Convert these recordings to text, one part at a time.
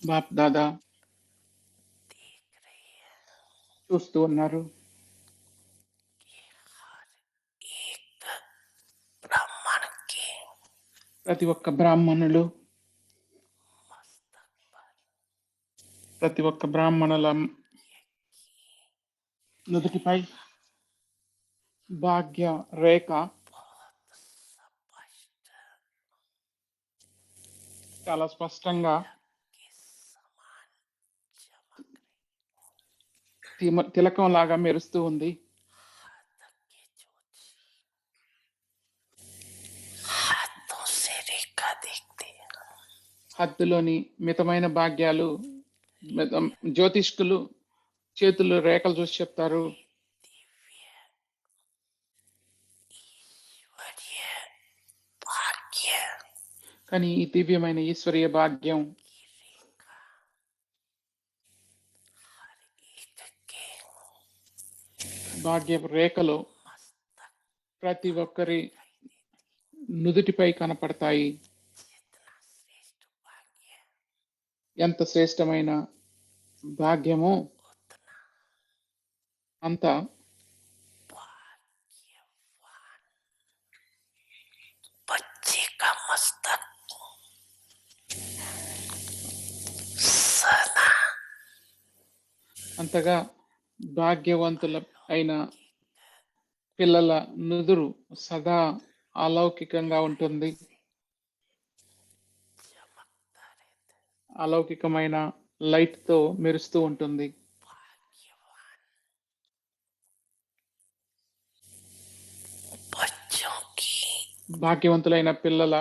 బాప్ దాదా చూస్తూ ఉన్నారు. ప్రతి ఒక్క బ్రాహ్మణులు ప్రతి ఒక్క బ్రాహ్మణుల నుదుటిపై భాగ్య రేఖ చాలా స్పష్టంగా తిలకం లాగా మెరుస్తూ ఉంది. హద్దులోని మితమైన భాగ్యాలు జ్యోతిష్కులు చేతులు రేఖలు చూసి చెప్తారు. కానీ ఈ దివ్యమైన ఈశ్వరీయ భాగ్యం భాగ్య రేఖలు ప్రతి ఒక్కరి నుదుటిపై కనపడతాయి. ఎంత శ్రేష్టమైన భాగ్యమో అంత అంతగా భాగ్యవంతుల అయిన పిల్లల నుదురు సదా అలౌకికంగా ఉంటుంది. అలౌకికమైన లైట్ తో మెరుస్తూ ఉంటుంది. భాగ్యవంతులైన పిల్లల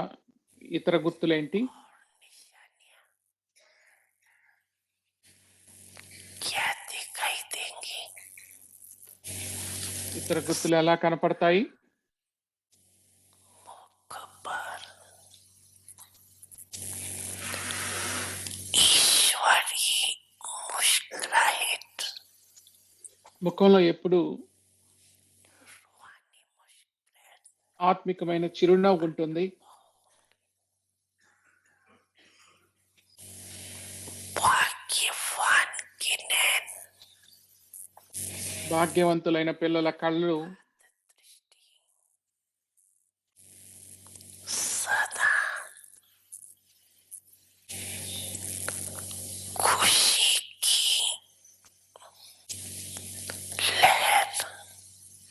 ఇతర గుర్తులేంటి? ఇతర గుర్తులు ఎలా కనపడతాయి? ముఖంలో ఎప్పుడు ఆత్మికమైన చిరునవ్వు ఉంటుంది. భాగ్యవంతులైన పిల్లల కళ్ళు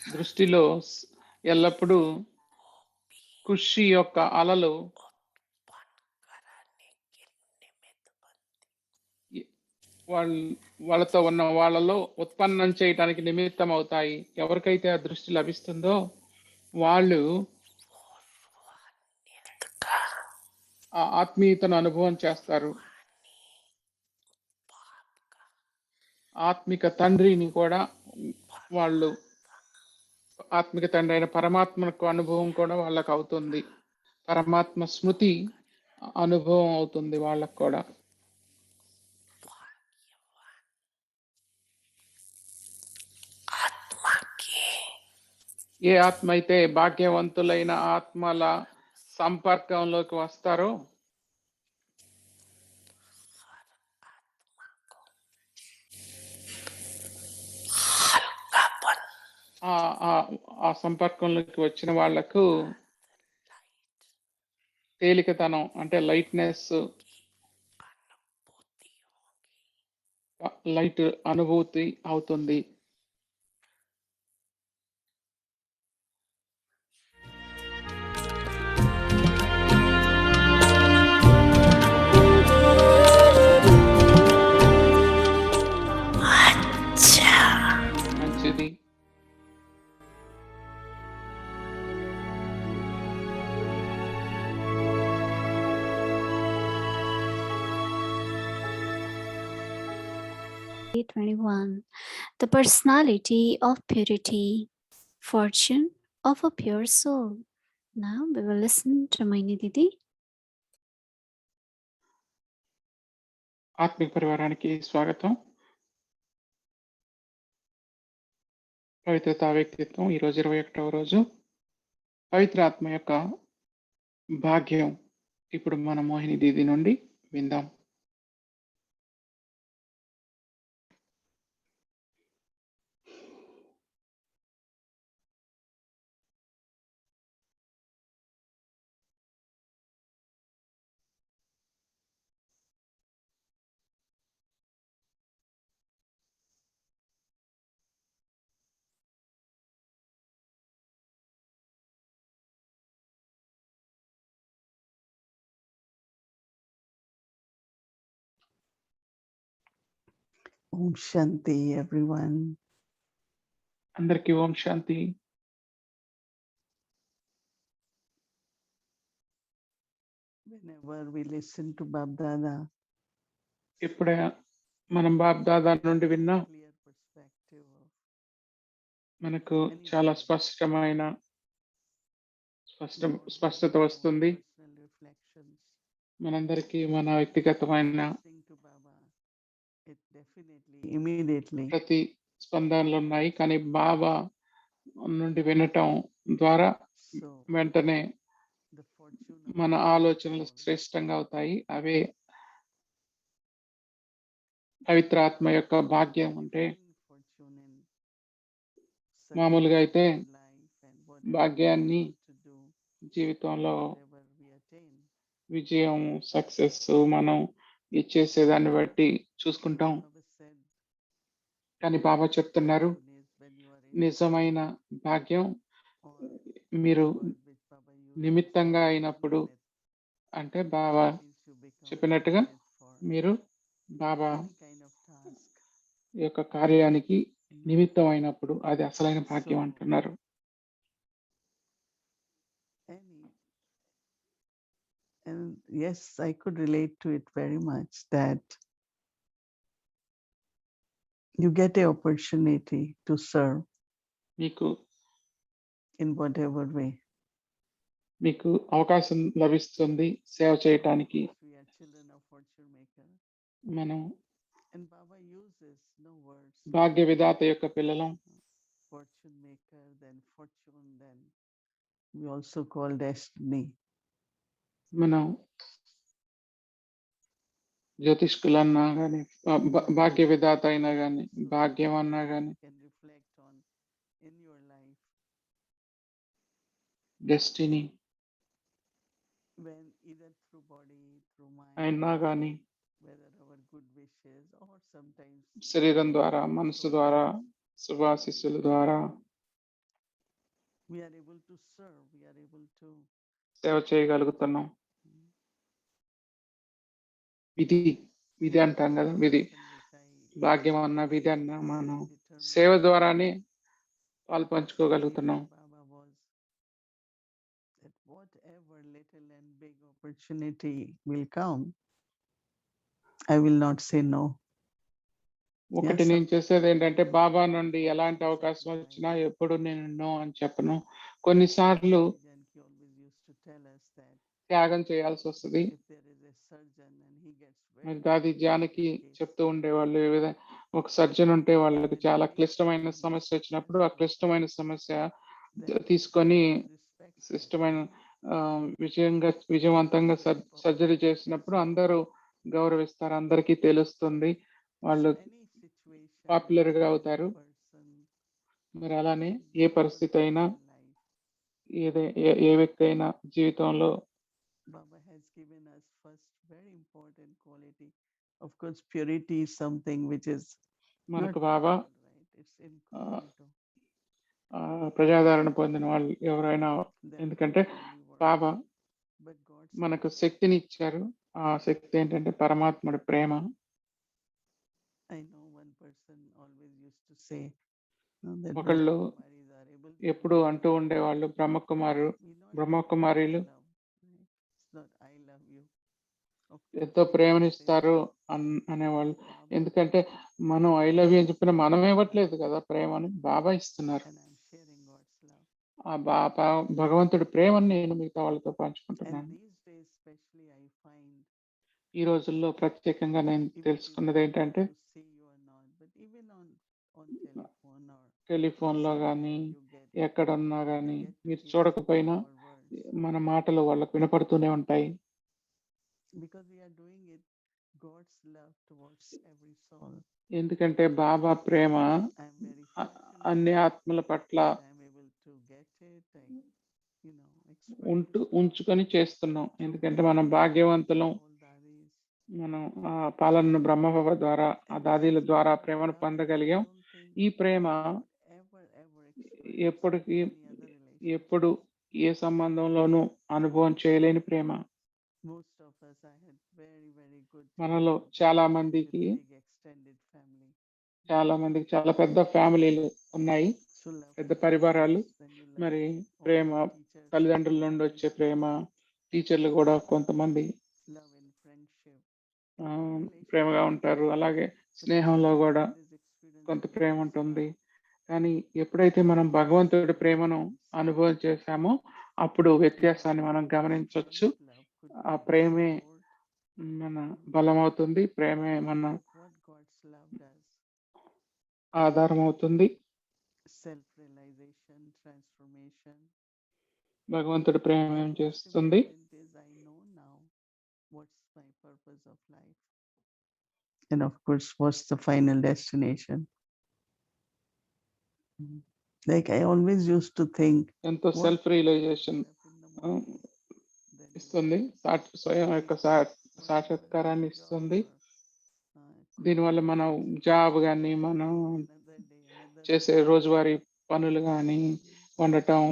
దృష్టిలో ఎల్లప్పుడూ ఖుషి యొక్క అలలు వాళ్ళతో ఉన్న వాళ్ళలో ఉత్పన్నం చేయడానికి నిమిత్తం అవుతాయి. ఎవరికైతే ఆ దృష్టి లభిస్తుందో వాళ్ళు ఆ ఆత్మీయతను అనుభవం చేస్తారు. ఆత్మిక తండ్రిని కూడా వాళ్ళు ఆత్మిక తండ్రి అయిన పరమాత్మకు అనుభవం కూడా వాళ్ళకు అవుతుంది. పరమాత్మ స్మృతి అనుభవం అవుతుంది వాళ్ళకు కూడా. ఏ ఆత్మ అయితే భాగ్యవంతులైన ఆత్మల సంపర్కంలోకి వస్తారో ఆ సంపర్కంలోకి వచ్చిన వాళ్లకు తేలికతనం అంటే లైట్నెస్, లైట్ అనుభూతి అవుతుంది. మంచిది. The personality of purity, fortune of a pure soul. Now we will listen to Maini Didi. ఆత్మిక పరివారానికి స్వాగతం. పవిత్రతా వ్యక్తిత్వం ఈరోజు 21వ రోజు. పవిత్ర ఆత్మ యొక్క భాగ్యం ఇప్పుడు మన మోహిని దీది నుండి విందాం. Om Shanti, everyone. అందరికీ ఓం శాంతి. Whenever we listen to Bab Dada, ఇప్పుడే మనం బాప్ దాదా నుండి విన్నా clear perspective of మనకు చాలా స్పష్టమైన స్పష్టత వస్తుంది. personal reflections. మనందరికీ మన వ్యక్తిగతమైన Listening to Baba, it definitely, immediately ప్రతి స్పందనలు ఉన్నాయి, కానీ బాబా నుండి వినటం ద్వారా so వెంటనే the fortune of మన the ఆలోచనలు soul, శ్రేష్టంగా అవుతాయి. అవే పవిత్రాత్మ యొక్క భాగ్యం అంటే divine fortune in మామూలుగా అయితే success in life and whatever we భాగ్యాన్ని want to do, జీవితంలో whatever we attain. విజయం, సక్సెస్ మనం ఇచ్చేసేదాన్ని బట్టి చూసుకుంటాం. Baba said, కానీ బాబా చెప్తున్నారు, fortune is when you are in నిజమైన భాగ్యం or మీరు word which Baba used నిమిత్తంగా for అయినప్పుడు, Nimitt, అంటే బాబా means you become చెప్పినట్టుగా committed for మీరు బాబా any kind of task. యొక్క కార్యానికి నిమిత్తం అయినప్పుడు అది అసలైన భాగ్యం So, అంటున్నారు. any and yes, I could relate to it very much that you get a opportunity to serve మీకు in whatever way. మీకు అవకాశం లభిస్తుంది సేవ చేయటానికి. If we are children of fortune maker, మనం and Baba uses no words, భాగ్య విధాత యొక్క పిల్లలం. fortune maker, then fortune, then we also call destiny. మనం జ్యోతిష్కులన్నా కానీ, భాగ్య విధాత అయినా కానీ, భాగ్యం అన్నా కానీ, You can reflect on in your life destiny when either through body, through mind, అయినా కానీ, whether our good wishes or sometimes శరీరం ద్వారా, మనసు ద్వారా, శుభాశిస్సుల ద్వారా we are able to serve, we are able to సేవ చేయగలుగుతున్నాం. విధి అంటాం కదా, విధి, భాగ్యం అన్న విధి అన్న మనం సేవ ద్వారానే పాలు పంచుకోగలుగుతున్నాం. Baba was that whatever little and big opportunity will come, I will not say no. ఒకటి నేను చేసేది ఏంటంటే, బాబా నుండి ఎలాంటి అవకాశం వచ్చినా ఎప్పుడు నేను నో అని చెప్పను. కొన్నిసార్లు Janki always used to tell us that త్యాగం చేయాల్సి వస్తుంది. if there is a surgeon and he gets very మరి దాది జానకి చెప్తూ ఉండేవాళ్ళు, ఏ విధంగా ఒక సర్జన్ ఉంటే వాళ్ళకి చాలా క్లిష్టమైన సమస్య వచ్చినప్పుడు ఆ క్లిష్టమైన సమస్య తీసుకొని ఇష్టమైన విజయవంతంగా సర్జరీ చేసినప్పుడు అందరూ గౌరవిస్తారు, అందరికీ తెలుస్తుంది, వాళ్ళు పాపులర్ గా అవుతారు. మరి అలానే ఏ పరిస్థితి అయినా, ఏ వ్యక్తి అయినా జీవితంలో Baba has given us first very important quality. Of course, purity is something which is మనకు not Baba total, right? It's incognito. ప్రజాదరణ పొందిన వాళ్ళు ఎవరైనా, That ఎందుకంటే not only works, Baba but God's మనకు శక్తిని ఇచ్చారు. ఆ శక్తి ఏంటంటే పరమాత్ముడి ప్రేమ. I know one person always used to say that ఒకళ్ళు Brahmakumaris are able to ఎప్పుడు give అంటూ love. ఉండేవాళ్ళు, We not బ్రహ్మకుమారీలు love, right? It's not I love you. Of course, ఎంతో we used to ప్రేమనిస్తారు say అనేవాళ్ళు. Baba, ఎందుకంటే మనం I love you అని చెప్పిన మనం ఇవ్వట్లేదు కదా ప్రేమను, బాబా ఇస్తున్నారు. and I'm sharing God's love. ఆ బాబా భగవంతుడి ప్రేమను నేను మిగతా వాళ్ళతో And పంచుకుంటున్నాను. these days, especially, I find ఈ రోజుల్లో ప్రత్యేకంగా నేను even తెలుసుకున్నది people ఏంటంటే, to see you or not, but even on telephone or టెలిఫోన్లో కానీ somewhere you get ఎక్కడున్నా కానీ you get to మీరు hear చూడకపోయినా our words మన మాటలు వాళ్ళకు వినపడుతూనే ఉంటాయి. because we are doing it God's love towards every soul. ఎందుకంటే బాబా ప్రేమ I'm very అన్ని fortunate ఆత్మల పట్ల that I'm able to get it. Experience ఉంచుకొని చేస్తున్నాం. through ఎందుకంటే మనం భాగ్యవంతులం. all daddies. మనం ఆ పాలనను బ్రహ్మబాబా ద్వారా, ఆ And దాదీల this ద్వారా kind of ప్రేమను love, పొందగలిగాం. I don't think ఈ ప్రేమ we could ever experience ఎప్పటికీ in any other relationship. ఎప్పుడు ఏ సంబంధంలోనూ అనుభవం చేయలేని ప్రేమ. Most of us, I had very good మనలో childhood చాలా with మందికి big extended family. చాలా మందికి చాలా పెద్ద ఫ్యామిలీలు ఉన్నాయి, So love పెద్ద from పరివారాలు. parents, then you love మరి all ప్రేమ the teachers, తల్లిదండ్రుల నుండి వచ్చే ప్రేమ, టీచర్లు కూడా కొంతమంది love and friendship. ఆ, In any ప్రేమగా relationship, ఉంటారు. అలాగే but స్నేహంలో when కూడా there is experience కొంత of ప్రేమ God's ఉంటుంది. love, కానీ ఎప్పుడైతే మనం భగవంతుడి ప్రేమను అనుభవం చేశామో అప్పుడు వ్యత్యాసాన్ని మనం గమనించవచ్చు. God's love could ఆ be ప్రేమే explored. మన బలం అవుతుంది, ప్రేమే మన But what God's love does, ఆధారం అవుతుంది. self-realization, transformation. భగవంతుడి ప్రేమ And ఏం most చేస్తుంది? important is I know now what's my purpose of life. And of course, what's the final destination? Like I always used to think, ఎంతో what self realization wake up in the morning, then ఇస్తుంది, స్వయం యొక్క సాక్షాత్కారాన్ని ఇస్తుంది. దీనివల్ల మనం job కానీ మనం చేసే రోజువారీ పనులు కానీ వండటం,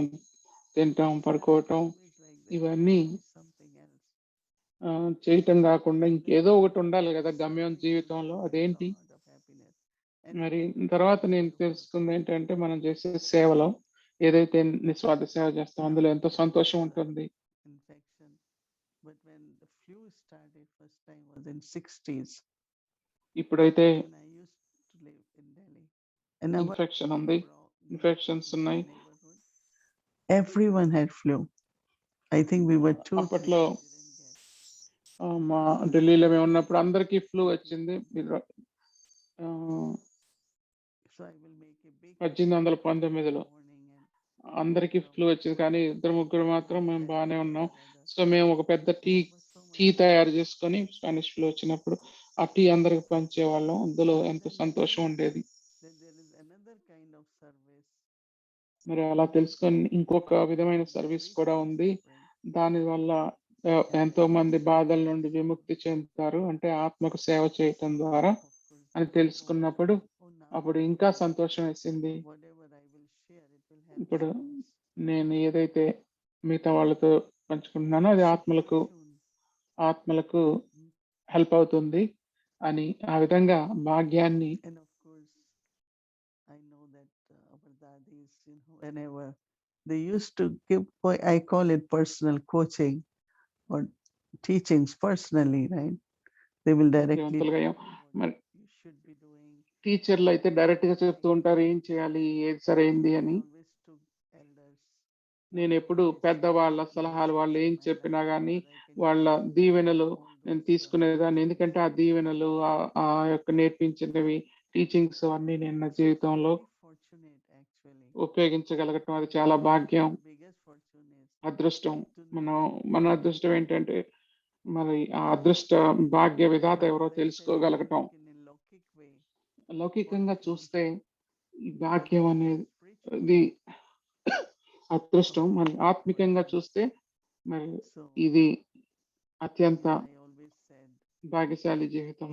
తినటం, పడుకోవటం ఇవన్నీ చేయటం కాకుండా ఇంకేదో ఒకటి ఉండాలి కదా గమ్యం జీవితంలో. అదేంటి? మరి తర్వాత నేను తెలుసుకుంది ఏంటంటే మనం చేసే సేవలో ఏదైతే నిస్వార్థ సేవ చేస్తాం అందులో ఎంతో సంతోషం ఉంటుంది. But when the flu started, first time was in 60s. ఇప్పుడైతే When I used to live in Delhi. And our infection ఉంది, ఇన్ఫెక్షన్స్ ఉన్నాయి. neighborhood, everyone had flu. I think we were two. అప్పట్లో మా ఢిల్లీలో మేము ఉన్నప్పుడు అందరికీ ఫ్లూ వచ్చింది. So I will make a big 1819లో అందరికీ ఫ్లూ వచ్చింది, కానీ ఇద్దరు ముగ్గురు మాత్రం మేము బాగానే ఉన్నాం. సో మేము ఒక పెద్ద టీ తయారు చేసుకొని స్పానిష్ ఫ్లూ వచ్చినప్పుడు ఆ టీ అందరికి పంచేవాళ్ళం. అందులో ఎంతో సంతోషం ఉండేది. మరి అలా తెలుసుకొని ఇంకొక విధమైన సర్వీస్ కూడా ఉంది. దానివల్ల ఎంతో మంది బాధల నుండి విముక్తి చెందుతారు, అంటే ఆత్మకు సేవ చేయటం ద్వారా అని తెలుసుకున్నప్పుడు అప్పుడు ఇంకా సంతోషం వేసింది. ఇప్పుడు నేను ఏదైతే మిగతా వాళ్ళతో పంచుకుంటున్నానో అది ఆత్మలకు హెల్ప్ అవుతుంది అని ఆ విధంగా భాగ్యాన్ని I know that our daddies, whenever they used to give, I call it personal coaching or teachings personally, right? They will directly భాగ్యవంతులుగా tell you what you should be doing. టీచర్లు అయితే డైరెక్ట్ గా చెప్తూ ఉంటారు ఏం చేయాలి, ఏది సరైంది అని. Always took elders. నేను ఎప్పుడు పెద్దవాళ్ళ సలహాలు వాళ్ళు ఏం చెప్పినా కానీ వాళ్ళ దీవెనలు నేను తీసుకునేదాన్ని. ఎందుకంటే ఆ దీవెనలు ఆ యొక్క నేర్పించినవి టీచింగ్స్ అన్ని నేను నా జీవితంలో ఉపయోగించగలగటం అది చాలా భాగ్యం, అదృష్టం. మన అదృష్టం ఏంటంటే మరి ఆ అదృష్ట భాగ్య విధాత ఎవరో తెలుసుకోగలగటం. లౌకికంగా చూస్తే ఈ భాగ్యం అనేది అదృష్టం, మరి ఆత్మికంగా చూస్తే మరి ఇది అత్యంత భాగ్యశాలి జీవితం.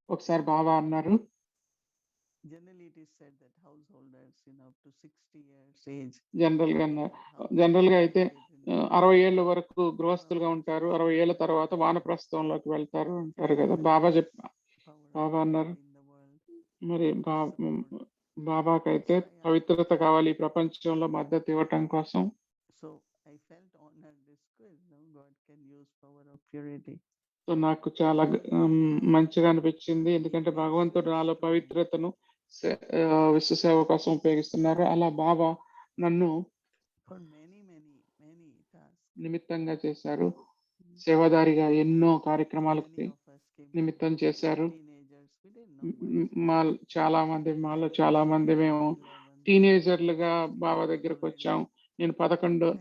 ఒకసారి బాబా అన్నారు, జనరల్ గా అయితే 60 ఏళ్ళ వరకు గృహస్థులుగా ఉంటారు, 60 ఏళ్ళ తర్వాత వానప్రస్థంలోకి వెళ్తారు అంటారు కదా. బాబా అన్నారు మరి బాబాకైతే పవిత్రత కావాలి ఈ ప్రపంచంలో మద్దతు ఇవ్వటం కోసం. సో నాకు చాలా మంచిగా అనిపించింది, ఎందుకంటే భగవంతుడు నాలో పవిత్రతను విశ్వసేవ కోసం ఉపయోగిస్తున్నారు. అలా బాబా నన్ను నిమిత్తంగా చేశారు, సేవాదారిగా ఎన్నో కార్యక్రమాలకు నిమిత్తం చేశారు. మాలో చాలా మంది మేము టీనేజర్లుగా బాబా దగ్గరకు వచ్చాం.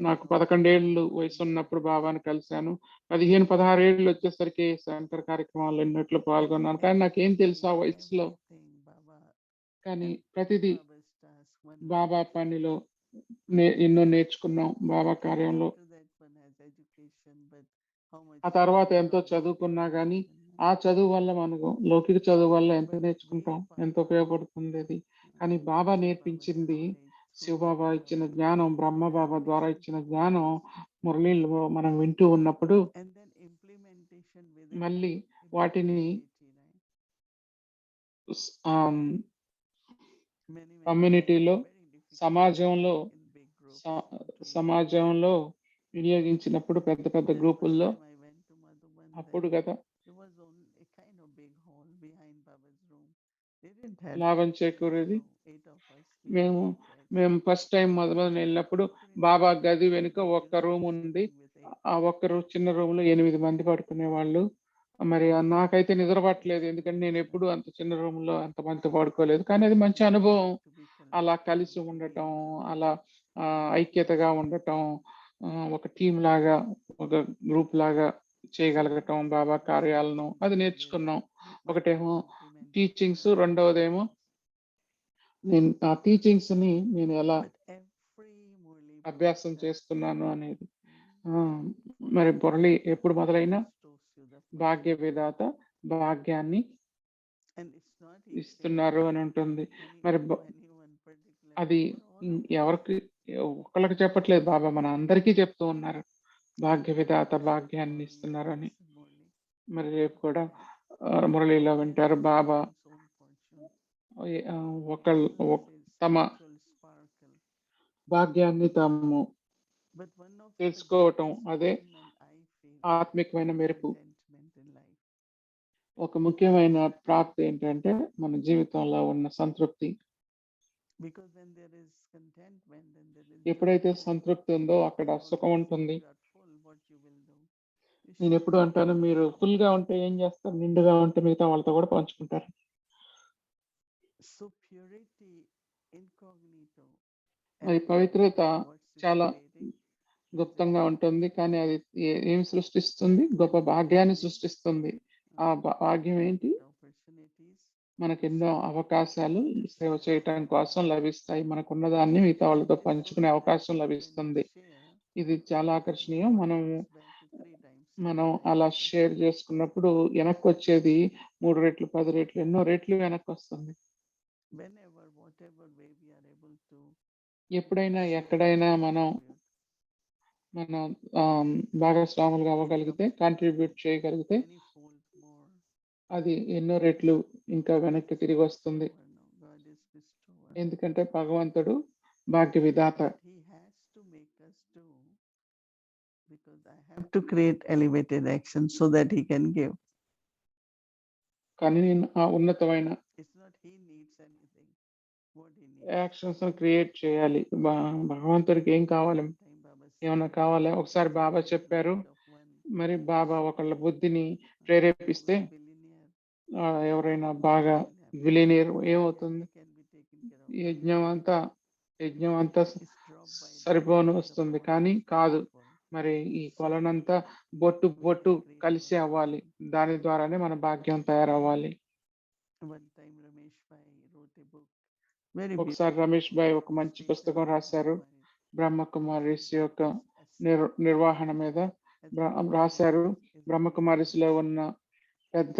నాకు 11 ఏళ్ళు వయసు ఉన్నప్పుడు బాబాను కలిశాను. 15-16 ఏళ్ళు వచ్చేసరికి సెంటర్ కార్యక్రమాల్లో ఎన్నట్లో పాల్గొన్నాను. కానీ నాకేం తెలుసు ఆ వయసులో, కానీ ప్రతిదీ బాబా పనిలో ఎన్నో నేర్చుకున్నాం, బాబా కార్యంలో. ఆ తర్వాత ఎంతో చదువుకున్నా కానీ ఆ చదువు వల్ల మనకు లౌకిక చదువు వల్ల ఎంత నేర్చుకుంటాం, ఎంత ఉపయోగపడుతుంది అది. కానీ బాబా నేర్పించింది, శివబాబా ఇచ్చిన జ్ఞానం, బ్రహ్మ బాబా ద్వారా ఇచ్చిన జ్ఞానం మురళీలో మనం వింటూ ఉన్నప్పుడు మళ్ళీ వాటిని community, right? Many కమ్యూనిటీలో, very difficult సమాజంలో in big groups స- to సమాజంలో వినియోగించినప్పుడు పెద్ద పెద్ద There was గ్రూపుల్లో time I went to Madhuban, అప్పుడు then కదా there was only a kind of big hall behind Baba's room. They didn't have లాభం chairs, చేకూరేది. so 8 of us, we మేము had chairs. మేము ఫస్ట్ టైం మొదలు వెళ్ళినప్పుడు బాబా గది వెనుక ఒక్క రూమ్ ఉంది. ఆ చిన్న రూమ్ లో 8 మంది పడుకునేవాళ్ళు. మరి నాకైతే నిద్ర పట్టలేదు, ఎందుకంటే నేను ఎప్పుడు అంత చిన్న రూమ్ లో అంత మంది పడుకోలేదు. కానీ అది మంచి అనుభవం. అలా కలిసి ఉండటం, అలా ఐక్యతగా ఉండటం, ఒక టీం లాగా, ఒక గ్రూప్ లాగా చేయగలగటం, బాబా కార్యాలను అది నేర్చుకున్నాం. ఒకటేమో టీచింగ్స్, రెండవదేమో నేను ఆ టీచింగ్స్ ని నేను ఎలా అభ్యాసం చేస్తున్నాను అనేది. మరి మురళి ఎప్పుడు మొదలైనా భాగ్య విధాత భాగ్యాన్ని ఇస్తున్నారు అని ఉంటుంది. మరి అది ఎవరికి ఒక్కళ్ళకి చెప్పట్లేదు బాబా, మన అందరికీ చెప్తూ ఉన్నారు భాగ్య విధాత భాగ్యాన్ని ఇస్తున్నారు అని. మరి రేపు కూడా మురళిలో వింటారు బాబా తమ భాగ్యాన్ని తాము తెలుసుకోవటం, అదే ఆత్మికమైన మెరుపు. ఒక ముఖ్యమైన ప్రాప్తి ఏంటంటే మన జీవితంలో ఉన్న సంతృప్తి. ఎప్పుడైతే సంతృప్తి ఉందో అక్కడ సుఖం ఉంటుంది. నేను ఎప్పుడు అంటాను, మీరు ఫుల్ గా ఉంటే ఏం చేస్తారు, నిండుగా ఉంటే మిగతా వాళ్ళతో కూడా పంచుకుంటారు. మరి పవిత్రత చాలా గుప్తంగా ఉంటుంది, కానీ అది ఏమి సృష్టిస్తుంది? గొప్ప భాగ్యాన్ని సృష్టిస్తుంది. ఆ భాగ్యం ఏంటి? మనకు ఎన్నో అవకాశాలు సేవ చేయటం కోసం లభిస్తాయి. మనకున్న దాన్ని మిగతా వాళ్ళతో పంచుకునే అవకాశం లభిస్తుంది. ఇది చాలా ఆకర్షణీయం. మనం అలా షేర్ చేసుకున్నప్పుడు వెనక్కి వచ్చేది 3 రెట్లు, 10 రెట్లు, ఎన్నో రెట్లు వెనక్కి వస్తుంది. ఎప్పుడైనా ఎక్కడైనా మనం భాగస్వాములుగా అవ్వగలిగితే, కాంట్రిబ్యూట్ చేయగలిగితే అది ఎన్నో రెట్లు ఇంకా వెనక్కి తిరిగి వస్తుంది. ఎందుకంటే భగవంతుడు భాగ్య విధాత. to create elevated action so that he can give. కానీ నేను ఆ ఉన్నతమైన It's not he needs anything. What he needs. Actions create చేయాలి. భగవంతుడికి ఏం కావాలి? ఏమన్నా కావాలా? ఒకసారి బాబా చెప్పారు, మరి బాబా ఒకళ్ళ బుద్ధిని ప్రేరేపిస్తే ఎవరైనా బాగా విలీనియర్ ఏమవుతుంది? యజ్ఞం అంతా సరిపోను వస్తుంది, కానీ కాదు. మరి ఈ కొలనంతా బొట్టు కలిసి అవ్వాలి. దాని ద్వారానే మన భాగ్యం తయారవ్వాలి. ఒకసారి రమేష్ భాయ్ ఒక మంచి పుస్తకం రాశారు, బ్రహ్మకుమారిస్ యొక్క నిర్వహణ మీద రాశారు. బ్రహ్మకుమారిస్లో ఉన్న పెద్ద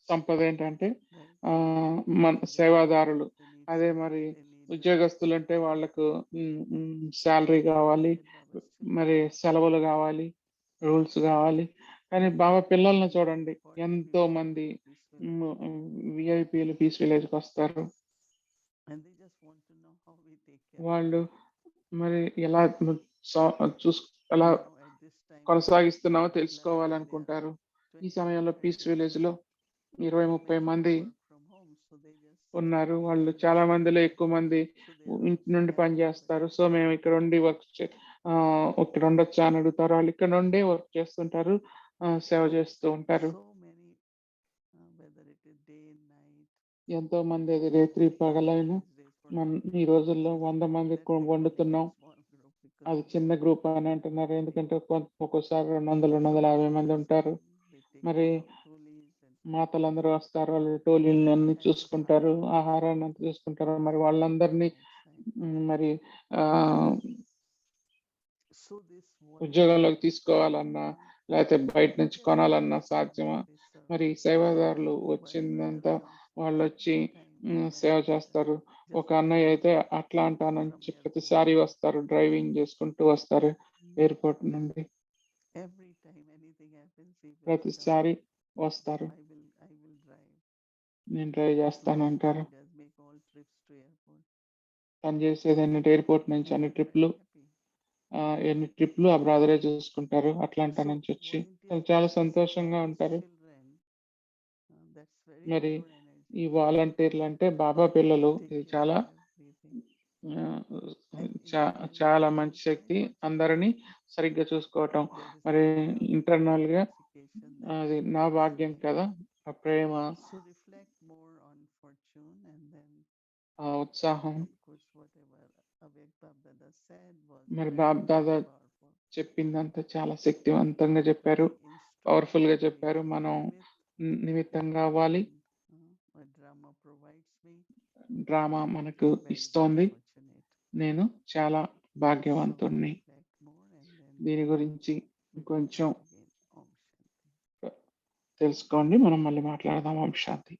సంపద ఏంటంటే మన సేవాదారులు. అదే మరి ఉద్యోగస్తులు అంటే వాళ్ళకు శాలరీ కావాలి, మరి సెలవులు కావాలి, రూల్స్ కావాలి. కానీ బాబా పిల్లల్ని చూడండి, ఎంతో మంది విఐపీలు పీస్ విలేజ్కి వస్తారు. వాళ్ళు మరి ఎలా ఎలా కొనసాగిస్తున్నామో తెలుసుకోవాలనుకుంటారు. ఈ సమయంలో పీస్ విలేజ్ లో 20-30 మంది ఉన్నారు. వాళ్ళు చాలా మందిలో ఎక్కువ మంది ఇంటి నుండి పనిచేస్తారు. సో మేము ఇక్కడ ఉండి ఇక్కడ ఉండొచ్చా అని అడుగుతారు. వాళ్ళు ఇక్కడ నుండే వర్క్ చేస్తుంటారు, సేవ చేస్తూ ఉంటారు. ఎంతో మంది అది రేత్రి పగలైన ఈ రోజుల్లో 100 మంది వండుతున్నాం. అది చిన్న గ్రూప్ అని అంటున్నారు, ఎందుకంటే ఒక్కోసారి 200-250 మంది ఉంటారు. మరి మాతలందరూ వస్తారు, వాళ్ళు టోలీలను అన్ని చూసుకుంటారు, ఆహారాన్ని అంతా చూసుకుంటారు. మరి వాళ్ళందరినీ మరి ఉద్యోగంలోకి తీసుకోవాలన్నా లేకపోతే బయట నుంచి కొనాలన్నా సాధ్యమా? మరి సేవాదారులు వచ్చిందంతా వాళ్ళు వచ్చి సేవ చేస్తారు. ఒక అన్నయ్య అయితే అట్లాంటా నుంచి ప్రతిసారి వస్తారు, డ్రైవింగ్ చేసుకుంటూ వస్తారు ఎయిర్పోర్ట్ నుండి. happens, he will come. ప్రతిసారి వస్తారు. I will drive. నేను డ్రైవ్ చేస్తాను అంటారు. He does make all trips to airport. తను చేసేది ఏంటంటే ఎయిర్పోర్ట్ నుంచి అన్ని Very ట్రిప్లు happy. ఎన్ని ట్రిప్లు ఆ బ్రదరే చూసుకుంటారు. అట్లాంటా So నుంచి వచ్చి volunteer చాలా service for సంతోషంగా these ఉంటారు. children, that's very మరి pure energy. ఈ వాలంటీర్లు అంటే బాబా పిల్లలు, Take ఇది care చాలా of everything. ఆ, And చాలా internally మంచి also శక్తి, very much అందరినీ సరిగ్గా చూసుకోవటం. there is మరి a love, ఇంటర్నల్ గా gratification that అది they నా feel. భాగ్యం కదా, ఆ ప్రేమ, So reflect more on fortune, and then ఆ ఉత్సాహం. of course whatever Avek Babdada said was మరి very, బాబ్ దాదా very powerful. చెప్పిందంతా చాలా శక్తివంతంగా చెప్పారు, Instrument పవర్ఫుల్ గా to be చెప్పారు. మనం nimitt, నిమిత్తంగా అవ్వాలి. and a drama provides me. Drama మనకు Very, very ఇస్తోంది. fortunate. నేను చాలా So భాగ్యవంతుణ్ణి. reflect more and then దీని గురించి we will కొంచెం talk again. Om Shanti. తెలుసుకోండి. మనం మళ్ళీ మాట్లాడదాం. ఓం శాంతి.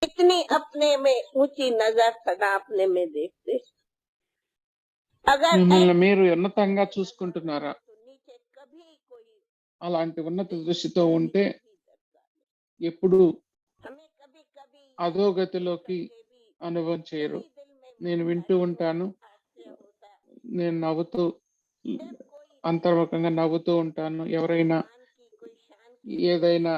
इतनी अपने में ऊंची नजर सदा अपने में देखते, अगर మిమ్మల్ని మీరు ఉన్నతంగా చూసుకుంటున్నారా? तो नीचे कभी कोई అలాంటి ఉన్నత దృష్టితో ఉంటే ఎప్పుడు हमें कभी कभी అధోగతిలోకి అనుభవం చేయరు. నేను వింటూ ఉంటాను, నేను నవ్వుతూ అంతర్ముఖంగా నవ్వుతూ ఉంటాను. ఎవరైనా ఏదైనా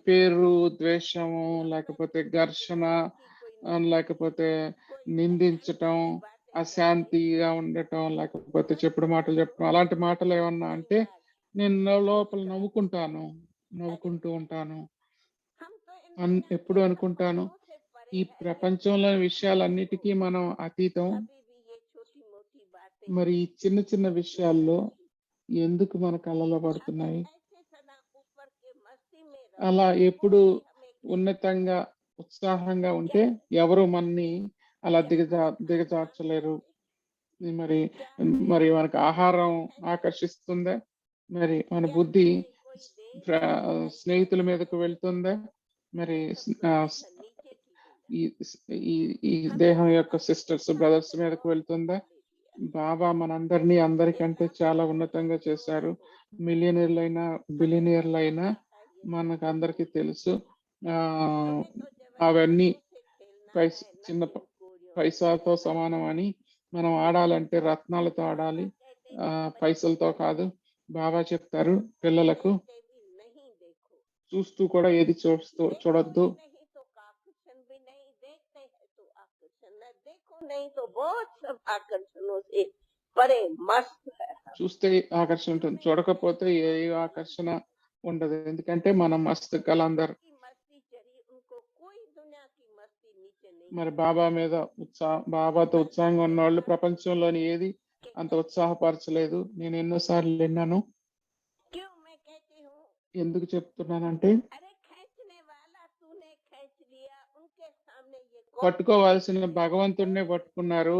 పేరు, ద్వేషము, లేకపోతే ఘర్షణ, లేకపోతే నిందించటం, అశాంతిగా ఉండటం, లేకపోతే చెప్పుడు మాటలు చెప్పడం, అలాంటి మాటలు ఏమన్నా అంటే నేను లోపల నవ్వుకుంటూ ఉంటాను. ఎప్పుడు అనుకుంటాను, ఈ ప్రపంచంలోని విషయాలన్నిటికీ మనం అతీతం. మరి ఈ చిన్న చిన్న విషయాల్లో ఎందుకు మన కళ్ళలో పడుతున్నాయి? అలా ఎప్పుడు ఉన్నతంగా ఉత్సాహంగా ఉంటే ఎవరు మనని అలా దిగజార్చలేరు. మరి మరి మనకు ఆహారం ఆకర్షిస్తుందా? మరి మన బుద్ధి స్నేహితుల మీదకు వెళ్తుందా? మరి ఈ దేహం యొక్క సిస్టర్స్, బ్రదర్స్ మీదకు వెళ్తుందా? బాబా మనందరినీ అందరికంటే చాలా ఉన్నతంగా చేశారు. మిలియనీర్లైనా బిలియనీర్లైనా మనకు అందరికీ తెలుసు. అవన్నీ చిన్న పైసాతో సమానం అని. మనం ఆడాలంటే రత్నాలతో ఆడాలి, పైసలతో కాదు. బాబా చెప్తారు పిల్లలకు, చూస్తూ కూడా ఏది చూడొద్దు. చూస్తే ఆకర్షణ ఉంటుంది, చూడకపోతే ఏ ఆకర్షణ ఉండదు. ఎందుకంటే మనం మస్తు కలందరు మరి బాబాతో ఉత్సాహంగా ఉన్న వాళ్ళు ప్రపంచంలోని ఏది అంత ఉత్సాహపరచలేదు. నేను ఎన్నోసార్లు విన్నాను. ఎందుకు చెప్తున్నానంటే, పట్టుకోవాల్సిన భగవంతుడినే పట్టుకున్నారు.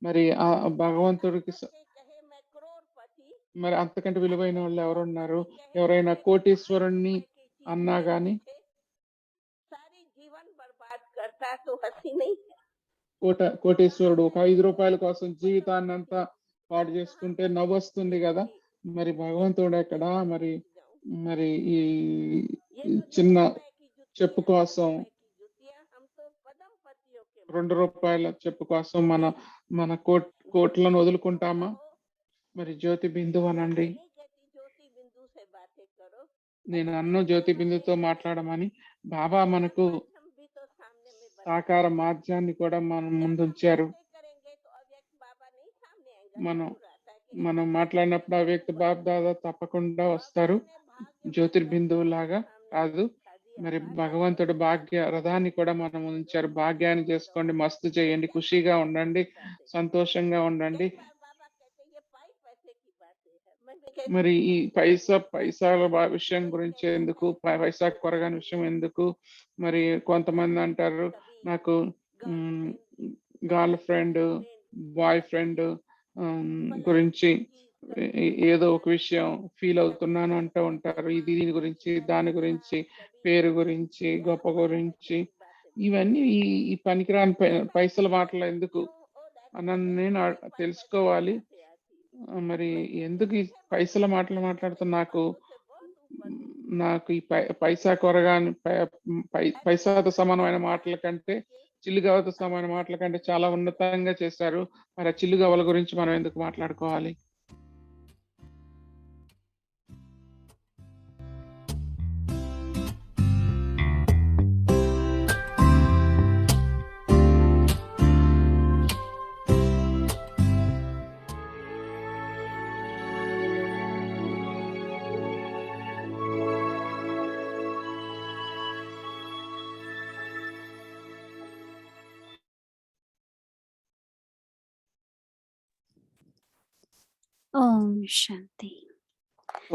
మరి ఆ భగవంతుడికి మరి అంతకంటే విలువైన వాళ్ళు ఎవరున్నారు? ఎవరైనా కోటీశ్వరుణ్ణి అన్నా గాని, కోటీశ్వరుడు ఒక 5 రూపాయల కోసం జీవితాన్ని అంతా పాడు చేసుకుంటే నవ్వు వస్తుంది కదా. మరి భగవంతుడు ఎక్కడా? మరి ఈ చిన్న చెప్పు కోసం, 2 రూపాయల చెప్పు కోసం మన కోట్లను వదులుకుంటామా? మరి జ్యోతి బిందు అనండి. నేను అన్ను జ్యోతి బిందుతో మాట్లాడమని. బాబా మనకు సాకార మాధ్యాన్ని కూడా మనం ముందుంచారు. మనం మాట్లాడినప్పుడు ఆ వ్యక్తి బాబ్ దాదా తప్పకుండా వస్తారు, జ్యోతిర్బిందువు లాగా కాదు. మరి భగవంతుడు భాగ్య రథాన్ని కూడా మనం ఉంచారు. భాగ్యాన్ని చేసుకోండి, మస్తు చేయండి, ఖుషిగా ఉండండి, సంతోషంగా ఉండండి. మరి ఈ పైసాల విషయం గురించి ఎందుకు, పైసా కొరగాని విషయం ఎందుకు? మరి కొంతమంది అంటారు నాకు గర్ల్ ఫ్రెండ్, బాయ్ ఫ్రెండ్ గురించి ఏదో ఒక విషయం ఫీల్ అవుతున్నాను అంటూ ఉంటారు. ఇది దీని గురించి, దాని గురించి, పేరు గురించి, గొప్ప గురించి, ఇవన్నీ ఈ పనికిరాని పైసల మాటలు ఎందుకు అని నేను తెలుసుకోవాలి. మరి ఎందుకు ఈ పైసల మాటలు మాట్లాడుతున్నా? నాకు ఈ పైసా కొరగాని పైసాతో సమానమైన మాటల కంటే, చిల్లుగవ్వతో సమానమైన మాటల కంటే చాలా ఉన్నతంగా చేశారు. మరి ఆ చిల్లుగవ్వల గురించి మనం ఎందుకు మాట్లాడుకోవాలి? Om Shanti.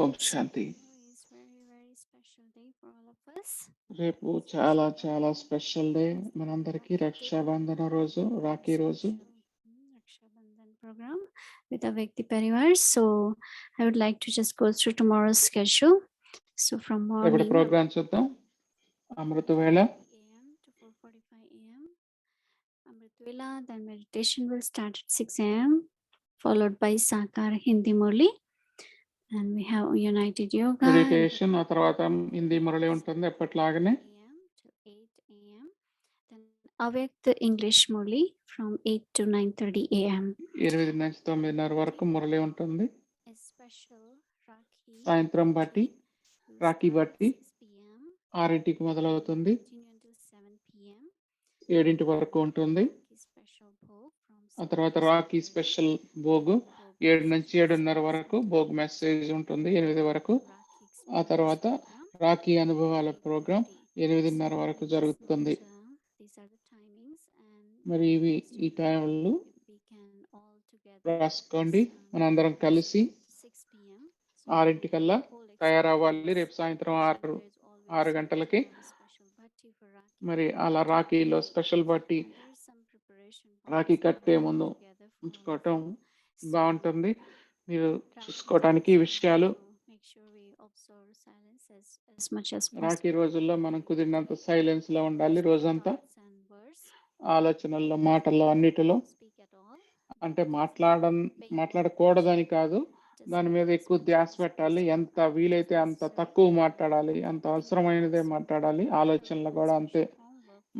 Om Shanti. Tomorrow is very special day for all of us. రేపు చాలా చాలా స్పెషల్ డే మనందరికీ. రక్షాబంధన రోజు, రాఖీ రోజు. Raksha Bandhan program with Avyakti Parivar. So I would like to just go through tomorrow's schedule. So from రేపటి morning programme చూద్దాం. అమృత వేళ a.m. to 4:45 a.m. Amrit Vela, then meditation will start at 6 a.m. followed by Sakar Hindi Murli. And we have United Yoga. Meditation, ఆ తర్వాత హిందీ మురళి ఉంటుంది ఎప్పటిలాగానే. a.m. to 8 a.m. Then Avyakt English Murli from 8 to 9:30 a.m. 8 నుంచి 9:30 వరకు మురళి ఉంటుంది. A special Rakhi సాయంత్రం బట్టి will Rakhi start at బట్టి 6 p.m. 6ంటికి మొదలవుతుంది, continue until 7 p.m. 7 వరకు ఉంటుంది. Rakhi special bhog from ఆ తర్వాత 7 to రాఖీ 7:30. స్పెషల్ భోగు Bhog 7 నుంచి messages 7:30 వరకు భోగ్ మెసేజ్ ఉంటుంది 8 వరకు. Rakhi ఆ తర్వాత experience program. రాఖీ అనుభవాల ప్రోగ్రాం 8:30 వరకు So జరుగుతుంది. these are the timings, and మరి ఇవి ఈ టైంలు if we can all together రాసుకోండి. మనందరం కలిసి 6 p.m. 6ంటికల్లా తయారవ్వాలి. రేపు సాయంత్రం 6 గంటలకి. మరి అలా రాఖీలో స్పెషల్ బట్టి రాఖీ కట్టే ముందు ఉంచుకోవటం బాగుంటుంది. మీరు చూసుకోవటానికి ఈ విషయాలు రాఖీ రోజుల్లో మనం కుదిరినంత సైలెన్స్ లో ఉండాలి రోజంతా. ఆలోచనల్లో, మాటల్లో, అన్నిటిలో. అంటే మాట్లాడకూడదని కాదు, దాని మీద ఎక్కువ ధ్యాస పెట్టాలి. ఎంత వీలైతే అంత తక్కువ మాట్లాడాలి, అంత అవసరమైనదే మాట్లాడాలి. ఆలోచనలు కూడా అంతే.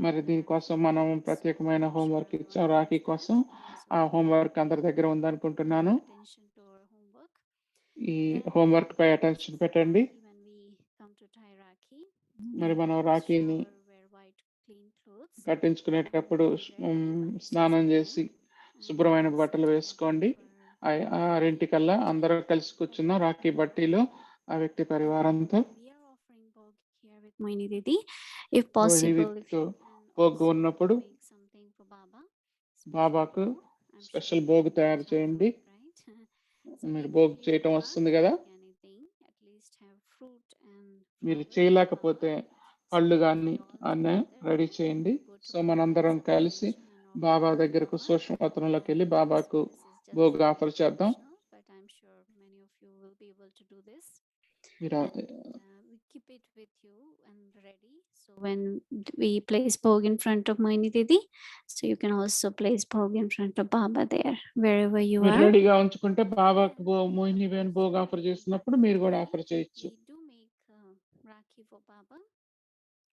మరి దీనికోసం మనం ప్రత్యేకమైన హోంవర్క్ ఇచ్చాం రాఖీ కోసం. ఆ హోంవర్క్ అందరి దగ్గర ఉందనుకుంటున్నాను. ఈ హోంవర్క్ పై అటెన్షన్ పెట్టండి. మరి మనం రాఖీని కట్టించుకునేటప్పుడు స్నానం చేసి శుభ్రమైన బట్టలు వేసుకోండి. 6ంటికల్లా అందరూ కలిసి కూర్చున్నాం రాఖీ బట్టీలో ఆ వ్యక్తి పరివారంతో. భోగ్ ఉన్నప్పుడు బాబాకు స్పెషల్ భోగ్ తయారు చేయండి. మీరు భోగ్ చేయటం వస్తుంది కదా, మీరు చేయలేకపోతే పళ్ళు కానీ అన్నీ రెడీ చేయండి. సో మనందరం కలిసి బాబా దగ్గరకు సూక్ష్మపత్రంలోకి వెళ్ళి బాబాకు భోగ్ ఆఫర్ చేద్దాం. మీరు we keep it with you and ready. So when we place Bhog in front of Moini Didi, so you can also place Bhog in front of Baba there, wherever you మీరు are. రెడీగా ఉంచుకుంటే బాబాకు మోహిని వేణు భోగ్ offer చేసినప్పుడు మీరు కూడా offer చేయొచ్చు. We do make Rakhi for Baba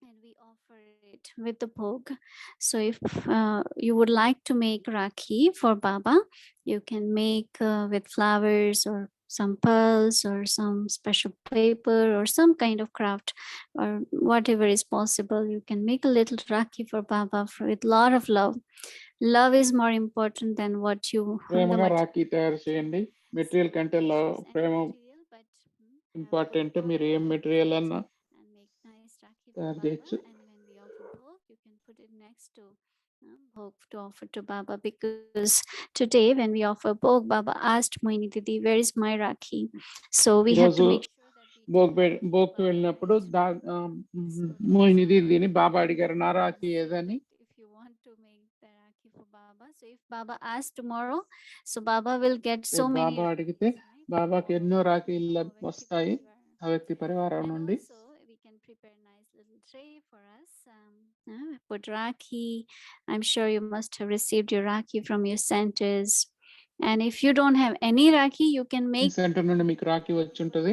and we offer it with the Bhog. So if you would like to make Rakhi for Baba, you can make with flowers or some pearls or some special paper or some kind of craft or whatever is possible. You can make a little Rakhi for Baba with a lot of love. Love is more important than what you ప్రేమగా రాఖీ తయారు చేయండి. Material కంటే ప్రేమ important. మీరు ఏం material అన్నా తయారు చేయొచ్చు. bhog to offer to Baba, because today when we offer bhog, Baba asked Moini Didi, where is my Rakhi? So we had to ఈరోజు make sure that we భోగ్కి వెళ్ళినప్పుడు మోహిని దీదిని బాబా అడిగారు నా రాఖీ ఏదని. if you want to make the Rakhi for Baba, so if Baba asks tomorrow, so Baba will get so many బాబా అడిగితే Rakhis, right? బాబాకి ఎన్నో రాఖీలు For Vyakti వస్తాయి Parivar. ఆ వ్యక్తి పరివారం And నుండి. also we can prepare nice little tray for us. Put Rakhi. I'm sure you must have received your Rakhi from your centers. And if you don't have any Rakhi, you can ఈ make centre నుండి మీకు రాఖీ వచ్చి ఉంటుంది.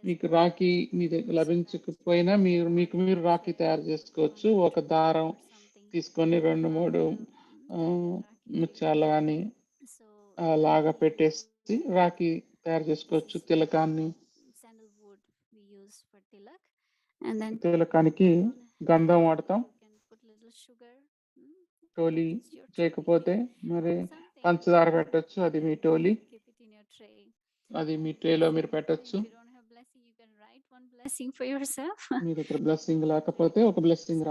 మీకు రాఖీ మీ దగ్గర లభించకపోయినా మీకు మీరు రాఖీ తయారు చేసుకోవచ్చు. ఒక దారం తీసుకొని 2-3 ముత్యాలు కానీ లాగా పెట్టేసి రాఖీ తయారు చేసుకోవచ్చు. తిలకాన్ని, sandalwood we use for tilak, and then తిలకానికి గంధం వాడతాం. you can put little sugar. టోలీ It's your చేయకపోతే మరి something. పంచదార పెట్టొచ్చు. అది మీ టోలీ, Keep it in your tray. అది మీ ట్రేలో మీరు If పెట్టొచ్చు. you don't have blessing, you can write one blessing for yourself. మీ దగ్గర బ్లెస్సింగ్ లేకపోతే ఒక బ్లెస్సింగ్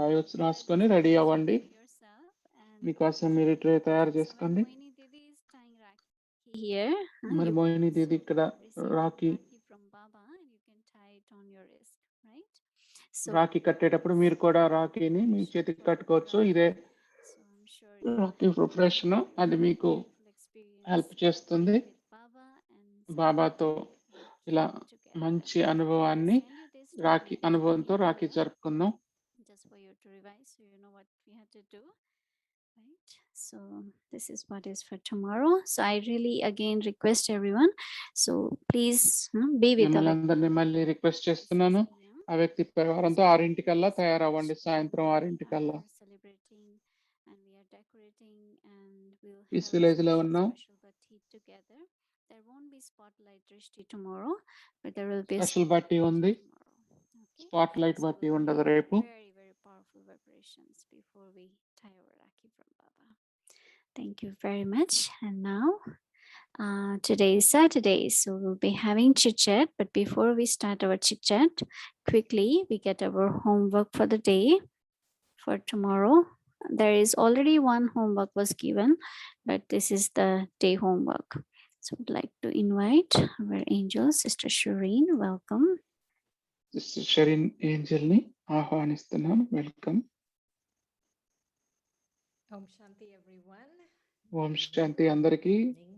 రాసుకొని రెడీ అవ్వండి. Yourself, and మీకోసం మీరు ట్రే తయారు చేసుకోండి. Moini Didi is tying Rakhi here. మరి You మోహిని also దీది ఇక్కడ receive Rakhi from Baba, and you can tie it on your wrist, right? So Rakhi కట్టేటప్పుడు మీరు కూడా రాఖీని మీ చేతికి కట్టుకోవచ్చు. ఇదే so I'm sure you Rakhi preparation. అది మీకు will experience హెల్ప్ చేస్తుంది. with Baba and బాబాతో ఇలా together. మంచి అనుభవాన్ని Send you this Rakhi document అనుభవంతో in Rakhi Tamil, జరుపుకుందాం. just for you to revise, so you know what we had to do, right? So this is what is for tomorrow. So I really again request everyone, so please be with మిమ్మల్ని our అందరినీ మళ్ళీ request చేస్తున్నాను. ఆ వ్యక్తి పరివారంతో 6:00 తయారవ్వండి. సాయంత్రం 6:00 celebrating, and we are decorating, and we'll Peace have Village లో special ఉన్నాం. bati together. There won't be spotlight drishti tomorrow, but there will be a special బట్టి ఉంది. tomorrow. Okay. Spot light So బట్టి we'll ఉండదు have రేపు. very, very powerful vibrations before we tie our Rakhi from Baba. Thank you very much. And now, today is Saturday, so we'll be having chit chat. But before we start our chit chat, quickly we get our homework for the day for tomorrow. There is already one homework was given, but this is the day homework. So I'd like to invite our angel, Sister Shireen. Welcome. Shireen Angel ని ఆహ్వానిస్తున్నాను. Welcome. Om Shanti, everyone. ఓం శాంతి అందరికీ.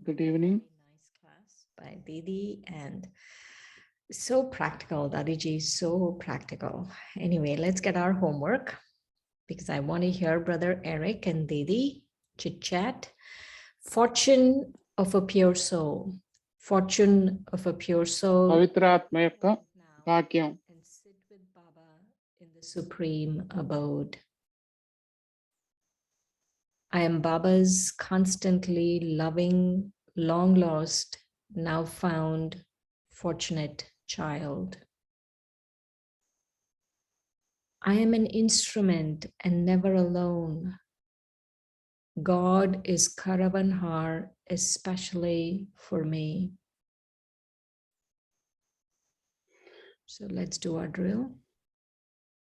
Good evening. Very nice class by Didi, and so practical. Dadiji is so practical. Anyway, let's get our homework because I want to hear Brother Eric and Didi chit chat. Fortune of a pure soul. Fortune of a pure soul. పవిత్ర ఆత్మ యొక్క Now, భాగ్యం. and sit with Baba in the supreme abode. I am Baba's constantly loving, long lost, now found, fortunate child. I am an instrument and never alone. God is Karavanhar, especially for me. So let's do our drill.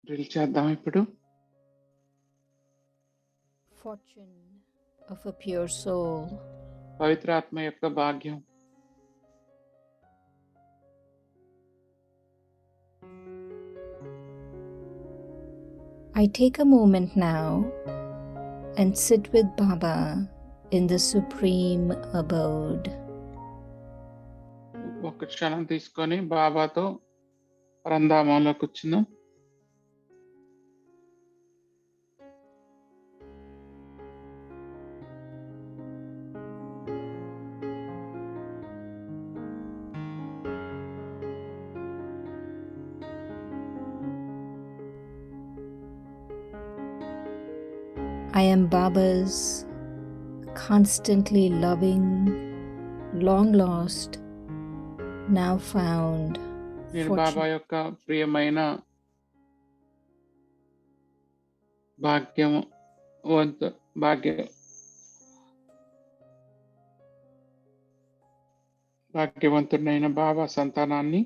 Drill చేద్దాం ఇప్పుడు. Fortune of a pure soul. పవిత్ర ఆత్మ యొక్క భాగ్యం. I take a moment now and sit with Baba in the supreme abode. ఒక క్షణం తీసుకొని బాబాతో పరంధామంలో కూర్చున్నాం. I am Baba's constantly loving, long lost, now found, నేను బాబా fortunate. యొక్క ప్రియమైన భాగ్యవంతుడైన బాబా సంతానాన్ని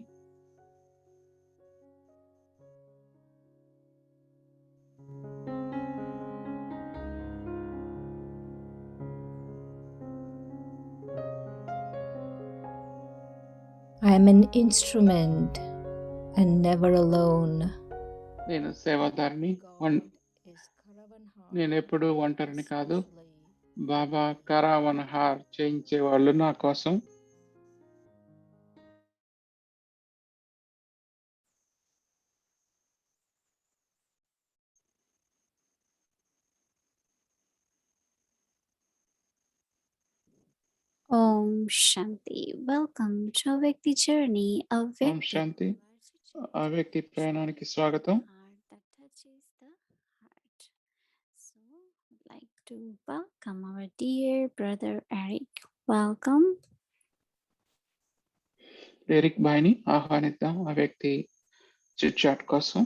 I am an instrument and never alone. నేను సేవాదారిని. God is Karavanhar, నేను ఎప్పుడు ఒంటరిని కాదు. especially బాబా కరావన్హార్ చేయించేవాళ్ళు నా కోసం. Om Shanti. Welcome to Avyakti Journey. Om Avyakti శాంతి. ఆ వ్యక్తి ప్రయాణానికి స్వాగతం. heart that touches the heart. So, I'd like to welcome our dear brother Eric. Welcome. Eric బాయ్ని ఆహ్వానిద్దాం ఆ వ్యక్తి చిట్ చాట్ కోసం.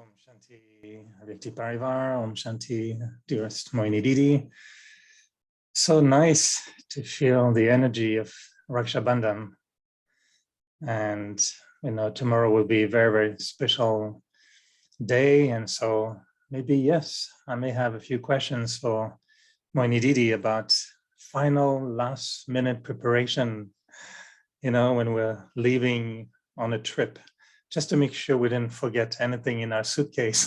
Om Shanti, Avyakti Parivar, Om Shanti, dearest Moini Didi. So nice to feel the energy of Raksha Bandhan. And, tomorrow will be a very, very special day. And so maybe, yes, I may have a few questions for Moini Didi about final last minute preparation, when we're leaving on a trip. Just to make sure we didn't forget anything in our suitcase.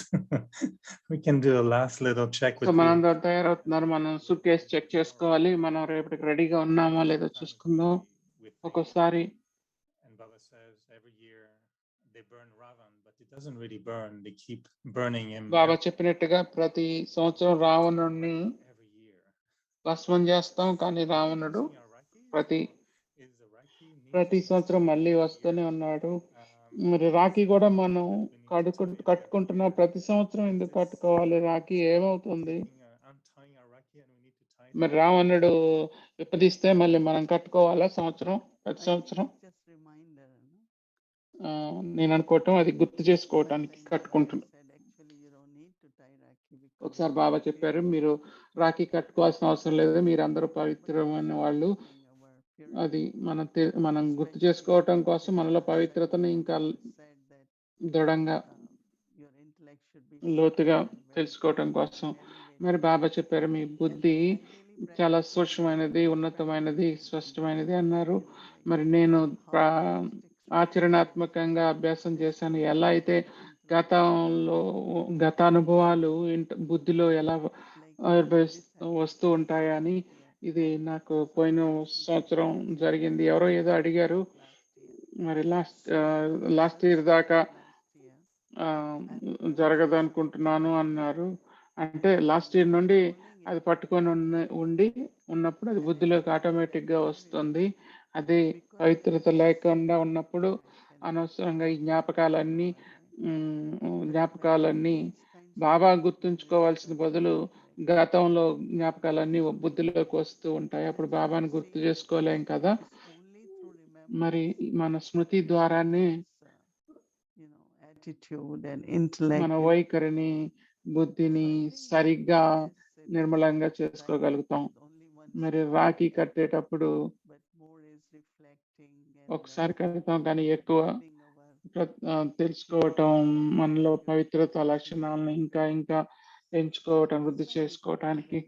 We can do a last little check with so you. మనందరూ తయారవుతున్నారు. మనం suit case check చేసుకోవాలి. మనం రేపటికి రెడీగా ఉన్నామా లేదో చూసుకుందాం. ఒక్కోసారి And Baba says every year they burn Ravan, but it doesn't really burn. They keep burning him బాబా చెప్పినట్టుగా ప్రతి సంవత్సరం రావణుడిని every year. భస్మం చేస్తాం, కానీ రావణుడు Using our Rakhi, ప్రతి is the Rakhi ప్రతి needs సంవత్సరం మళ్ళీ వస్తూనే ఉన్నాడు. మరి రాఖీ కూడా మనం కట్టుకుంటున్నాం. ప్రతి సంవత్సరం ఎందుకు కట్టుకోవాలి? రాఖీ ఏమవుతుంది? untying our Rakhi and we need to tie it మరి back. రావణుడు విప్పదీస్తే మళ్ళీ మనం కట్టుకోవాలా సంవత్సరం ప్రతి సంవత్సరం? Just reminder, నేను అనుకోవటం అది గుర్తు చేసుకోవటానికి కట్టుకుంటున్నాం. Actually, you don't need to tie Rakhi because ఒకసారి బాబా చెప్పారు, మీరు రాఖీ కట్టుకోవాల్సిన అవసరం లేదు, మీరు అందరూ పవిత్రమైన వాళ్ళు. అది మనం గుర్తు చేసుకోవటం కోసం, మనలో పవిత్రతను ఇంకా దృఢంగా లోతుగా తెలుసుకోవటం కోసం. మరి బాబా చెప్పారు, మీ బుద్ధి చాలా సూక్ష్మమైనది, ఉన్నతమైనది, స్పష్టమైనది అన్నారు. మరి నేను ఆచరణాత్మకంగా అభ్యాసం చేశాను. ఎలా అయితే గత అనుభవాలు బుద్ధిలో ఎలా వస్తూ ఉంటాయని. ఇది నాకు పోయిన సంవత్సరం జరిగింది. ఎవరో ఏదో అడిగారు, మరి లాస్ట్ ఇయర్ దాకా జరగదు అనుకుంటున్నాను అన్నారు. అంటే లాస్ట్ ఇయర్ నుండి అది పట్టుకొని ఉన్నప్పుడు అది బుద్ధిలోకి ఆటోమేటిక్గా వస్తుంది. అది పవిత్రత లేకుండా ఉన్నప్పుడు అనవసరంగా ఈ జ్ఞాపకాలన్నీ బాబా గుర్తుంచుకోవాల్సిన బదులు గతంలో జ్ఞాపకాలన్నీ బుద్ధిలోకి వస్తూ ఉంటాయి. అప్పుడు బాబాని గుర్తు చేసుకోలేం కదా. మరి మన స్మృతి ద్వారానే మన వైఖరిని, బుద్ధిని సరిగ్గా నిర్మలంగా చేసుకోగలుగుతాం. మరి రాఖీ కట్టేటప్పుడు ఒకసారి కడతాం, కానీ ఎక్కువ తెలుసుకోవటం, మనలో పవిత్రత లక్షణాలను ఇంకా ఇంకా పెంచుకోవటం, వృద్ధి చేసుకోవటానికి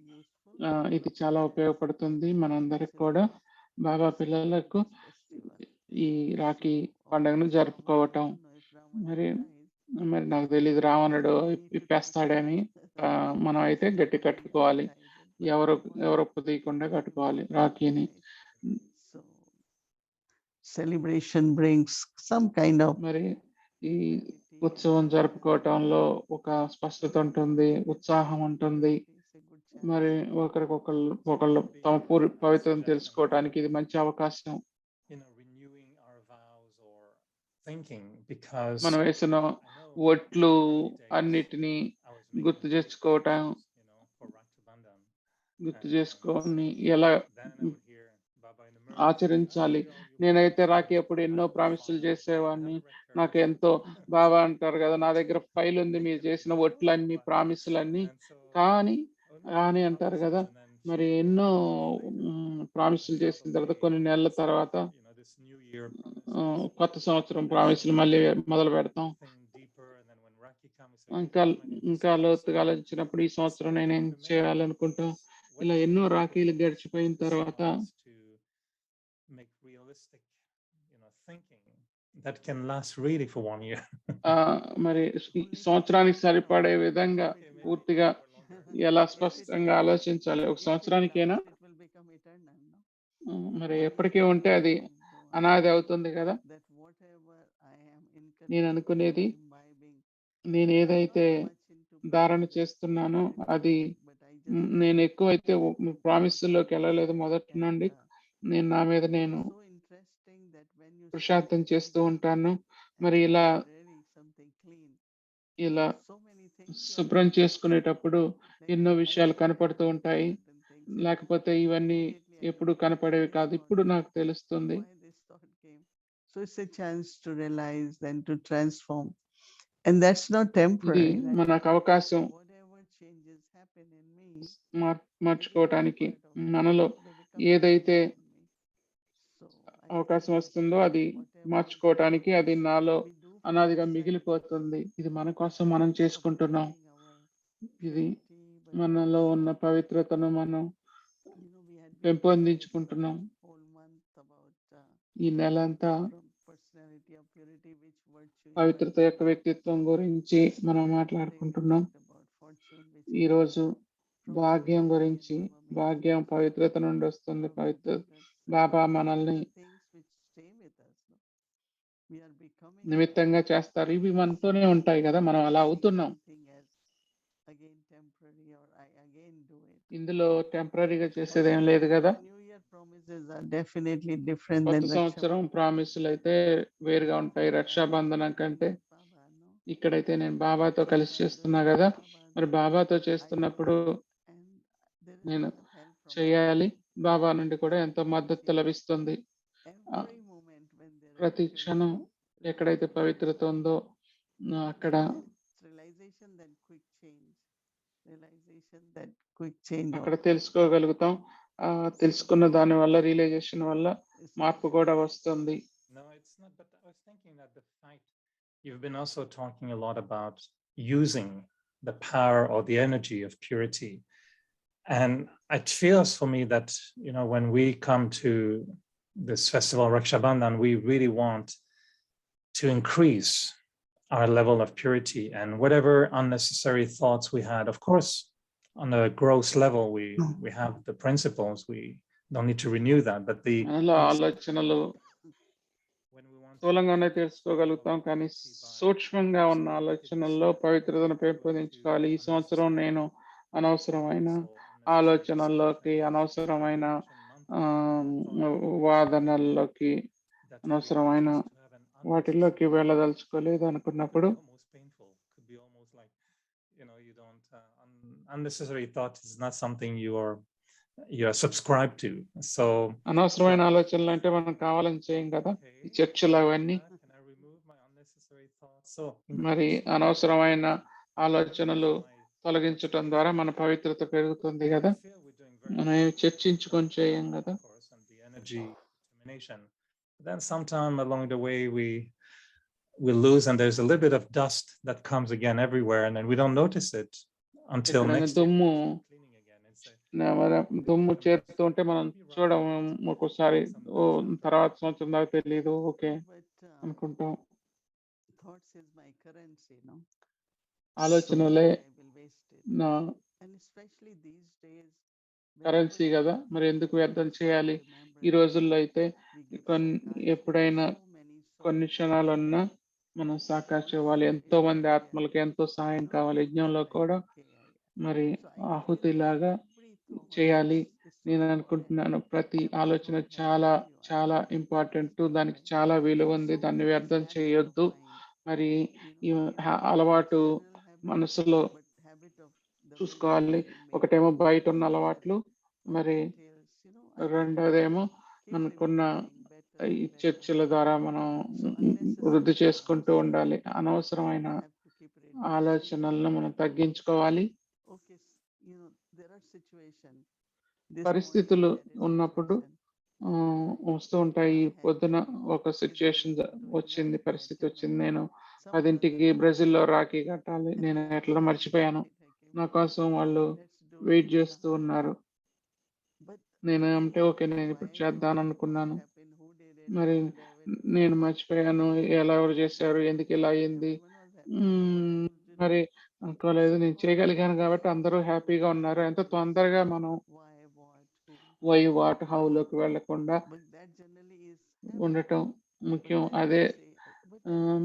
ఇది చాలా ఉపయోగపడుతుంది మనందరికి కూడా. బాబా పిల్లలకు ఈ రాఖీ పండుగను జరుపుకోవటం. మరి నాకు తెలియదు రావణుడు ఇప్పేస్తాడని. మనం అయితే గట్టి కట్టుకోవాలి, ఎవరు తీయకుండా కట్టుకోవాలి రాఖీని. Celebration brings some kind of మరి ఈ ఉత్సవం జరుపుకోవటంలో ఒక స్పష్టత ఉంటుంది, ఉత్సాహం ఉంటుంది. మరి ఒకళ్ళు తమ పవిత్రతను తెలుసుకోవడానికి ఇది మంచి అవకాశం. మనం వేసిన ఒట్లు అన్నిటినీ గుర్తు చేసుకొని ఎలా ఆచరించాలి. నేనైతే రాఖీ అప్పుడు ఎన్నో ప్రామిసులు చేసేవాడిని. నాకు ఎంతో బాబా అంటారు కదా, నా దగ్గర ఫైల్ ఉంది మీరు చేసిన ఒట్లన్నీ, ప్రామిసులన్నీ. కానీ అంటారు కదా, మరి ఎన్నో ప్రామిసులు చేసిన తర్వాత కొన్ని నెలల తర్వాత కొత్త సంవత్సరం ప్రామిసులు మళ్ళీ మొదలు పెడతాం. ఇంకా లోతుగా ఆలోచించినప్పుడు ఈ సంవత్సరం నేనేం చేయాలనుకుంటా, ఇలా ఎన్నో రాఖీలు గడిచిపోయిన తర్వాత make realistic, thinking that can last really for 1 year. మరి ఈ సంవత్సరానికి సరిపడే విధంగా పూర్తిగా ఎలా స్పష్టంగా ఆలోచించాలి? ఒక సంవత్సరానికేనా? It will become eternal, no? మరి ఎప్పటికీ ఉంటే అది అనాది అవుతుంది కదా. That whatever I am నేను అనుకునేది, imbibing, నేను ఏదైతే not much into ధారణ promises, చేస్తున్నానో అది but I just నేను ఎక్కువైతే ప్రామిస్లోకి వెళ్ళలేదు మొదటి నుండి. నేను నా మీద నేను so interesting that when you పురుషార్థం start చేస్తూ cleaning ఉంటాను. and మరి ఇలా really something clean, ఇలా so many things you are శుభ్రం missing. చేసుకునేటప్పుడు Like ఎన్నో I విషయాలు started కనపడుతూ noticing ఉంటాయి. certain things, లేకపోతే ఇవన్నీ immediately I ఎప్పుడు was కనపడేవి thinking కాదు. about ఇప్పుడు it, నాకు తెలుస్తుంది. why this thought came. So it's a chance to realize and to transform. And that's not ఇది temporary, right? మనకు అవకాశం Whatever changes happen in me, మార్చుకోవటానికి. మనలో ఏదైతే అవకాశం వస్తుందో అది మార్చుకోవటానికి, అది నాలో అనాదిగా మిగిలిపోతుంది. ఇది మన కోసం మనం చేసుకుంటున్నాం. ఇది మనలో ఉన్న పవిత్రతను మనం పెంపొందించుకుంటున్నాం. ఈ నెల అంతా పవిత్రత యొక్క వ్యక్తిత్వం గురించి మనం మాట్లాడుకుంటున్నాం. ఈరోజు భాగ్యం గురించి, భాగ్యం పవిత్రత నుండి వస్తుంది. పవిత్ర బాబా మనల్ని నిమిత్తంగా చేస్తారు. ఇవి మనతోనే ఉంటాయి కదా, మనం అలా అవుతున్నాం. ఇందులో టెంపరీగా చేసేది ఏం లేదు కదా. కొత్త సంవత్సరం ప్రామిసులు అయితే వేరుగా ఉంటాయి రక్షాబంధనం కంటే. ఇక్కడైతే నేను బాబాతో కలిసి చేస్తున్నా కదా, మరి బాబాతో చేస్తున్నప్పుడు నేను చేయాలి. బాబా నుండి కూడా ఎంతో మద్దతు లభిస్తుంది. ప్రతి క్షణం ఎక్కడైతే పవిత్రత ఉందో అక్కడ అక్కడ తెలుసుకోగలుగుతాం. తెలుసుకున్న దాని వల్ల, రియలైజేషన్ వల్ల మార్పు కూడా వస్తుంది. No, it's not, but I was thinking that the fact you've been also talking a lot about using the power or the energy of purity. And it feels for me that, when we come to this festival Raksha Bandhan, we really want to increase our level of purity, and whatever unnecessary thoughts we had, of course, on a gross level, we have the principles, we don't need to renew that, but మనలో ఆలోచనలు స్థూలంగానే తెలుసుకోగలుగుతాం, కానీ సూక్ష్మంగా ఉన్న ఆలోచనల్లో పవిత్రతను పెంపొందించుకోవాలి. ఈ సంవత్సరం నేను అనవసరమైన ఆలోచనల్లోకి, అనవసరమైన వాదనల్లోకి, అనవసరమైన వాటిల్లోకి వెళ్ళదలుచుకోలేదు అనుకున్నప్పుడు unnecessary thought is not something you are subscribed to. So అనవసరమైన ఆలోచనలు అంటే మనం కావాలని చేయం కదా, ఈ చర్చలు అవన్నీ. మరి అనవసరమైన ఆలోచనలు తొలగించటం ద్వారా మన పవిత్రత పెరుగుతుంది కదా. మనం చర్చించుకొని చేయం కదా. Then sometime along the way we lose, and there's a little bit of dust that comes again everywhere, and then we don't notice it until next దుమ్ము చేరుతూ ఉంటే మనం చూడము. ఒక్కోసారి తర్వాత సంవత్సరం దాకా తెలియదు, ఓకే అనుకుంటాం. ఆలోచనలే నా కరెన్సీ కదా, మరి ఎందుకు వ్యర్థం చేయాలి? ఈ రోజుల్లో అయితే ఎప్పుడైనా కొన్ని క్షణాలన్నా మనం సాకాశ ఇవ్వాలి. ఎంతో మంది ఆత్మలకు ఎంతో సహాయం కావాలి. యజ్ఞంలో కూడా మరి ఆహుతిలాగా చేయాలి. నేను అనుకుంటున్నాను ప్రతి ఆలోచన చాలా చాలా ఇంపార్టెంట్, దానికి చాలా విలువ ఉంది, దాన్ని వ్యర్థం చేయొద్దు. మరి ఈ అలవాటు మనసులో చూసుకోవాలి. ఒకటేమో బయట ఉన్న అలవాట్లు, మరి రెండోదేమో మనకున్న ఈ చర్చల ద్వారా మనం వృద్ధి చేసుకుంటూ ఉండాలి. అనవసరమైన ఆలోచనలను మనం తగ్గించుకోవాలి. పరిస్థితులు ఉన్నప్పుడు వస్తూ ఉంటాయి. పొద్దున ఒక సిచ్యుయేషన్ వచ్చింది, పరిస్థితి వచ్చింది. నేను 10ంటికి బ్రెజిల్లో రాఖీ కట్టాలి. నేను ఎట్లా మర్చిపోయాను. నా కోసం వాళ్ళు వెయిట్ చేస్తూ ఉన్నారు. But నేను అంటే ఓకే నేను ఇప్పుడు చేద్దాను అనుకున్నాను. మరి నేను మర్చిపోయాను ఎలా ఎవరు చేశారు, ఎందుకు ఇలా అయింది, మరి అనుకోలేదు. నేను చేయగలిగాను కాబట్టి అందరూ హ్యాపీగా ఉన్నారు. ఎంత తొందరగా మనం వై వాట్ హౌలోకి వెళ్ళకుండా ఉండటం ముఖ్యం. అదే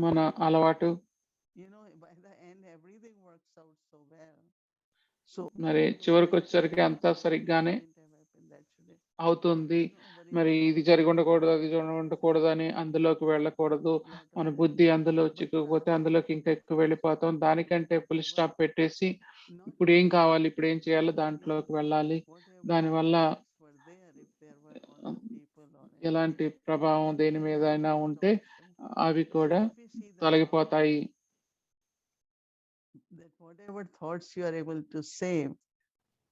మన అలవాటు. మరి చివరికి వచ్చేసరికి అంతా సరిగ్గానే అవుతుంది. మరి ఇది జరిగి ఉండకూడదు, అది జరిగి ఉండకూడదు అని అందులోకి వెళ్ళకూడదు. మన బుద్ధి అందులో చిక్కుకుపోతే అందులోకి ఇంకా ఎక్కువ వెళ్ళిపోతాం. దానికంటే ఫుల్ స్టాప్ పెట్టేసి ఇప్పుడు ఏం కావాలి, ఇప్పుడు ఏం చేయాలో దాంట్లోకి వెళ్ళాలి. దానివల్ల ఎలాంటి ప్రభావం దేని మీద అయినా ఉంటే అవి కూడా తొలగిపోతాయి. That whatever thoughts you are able to save,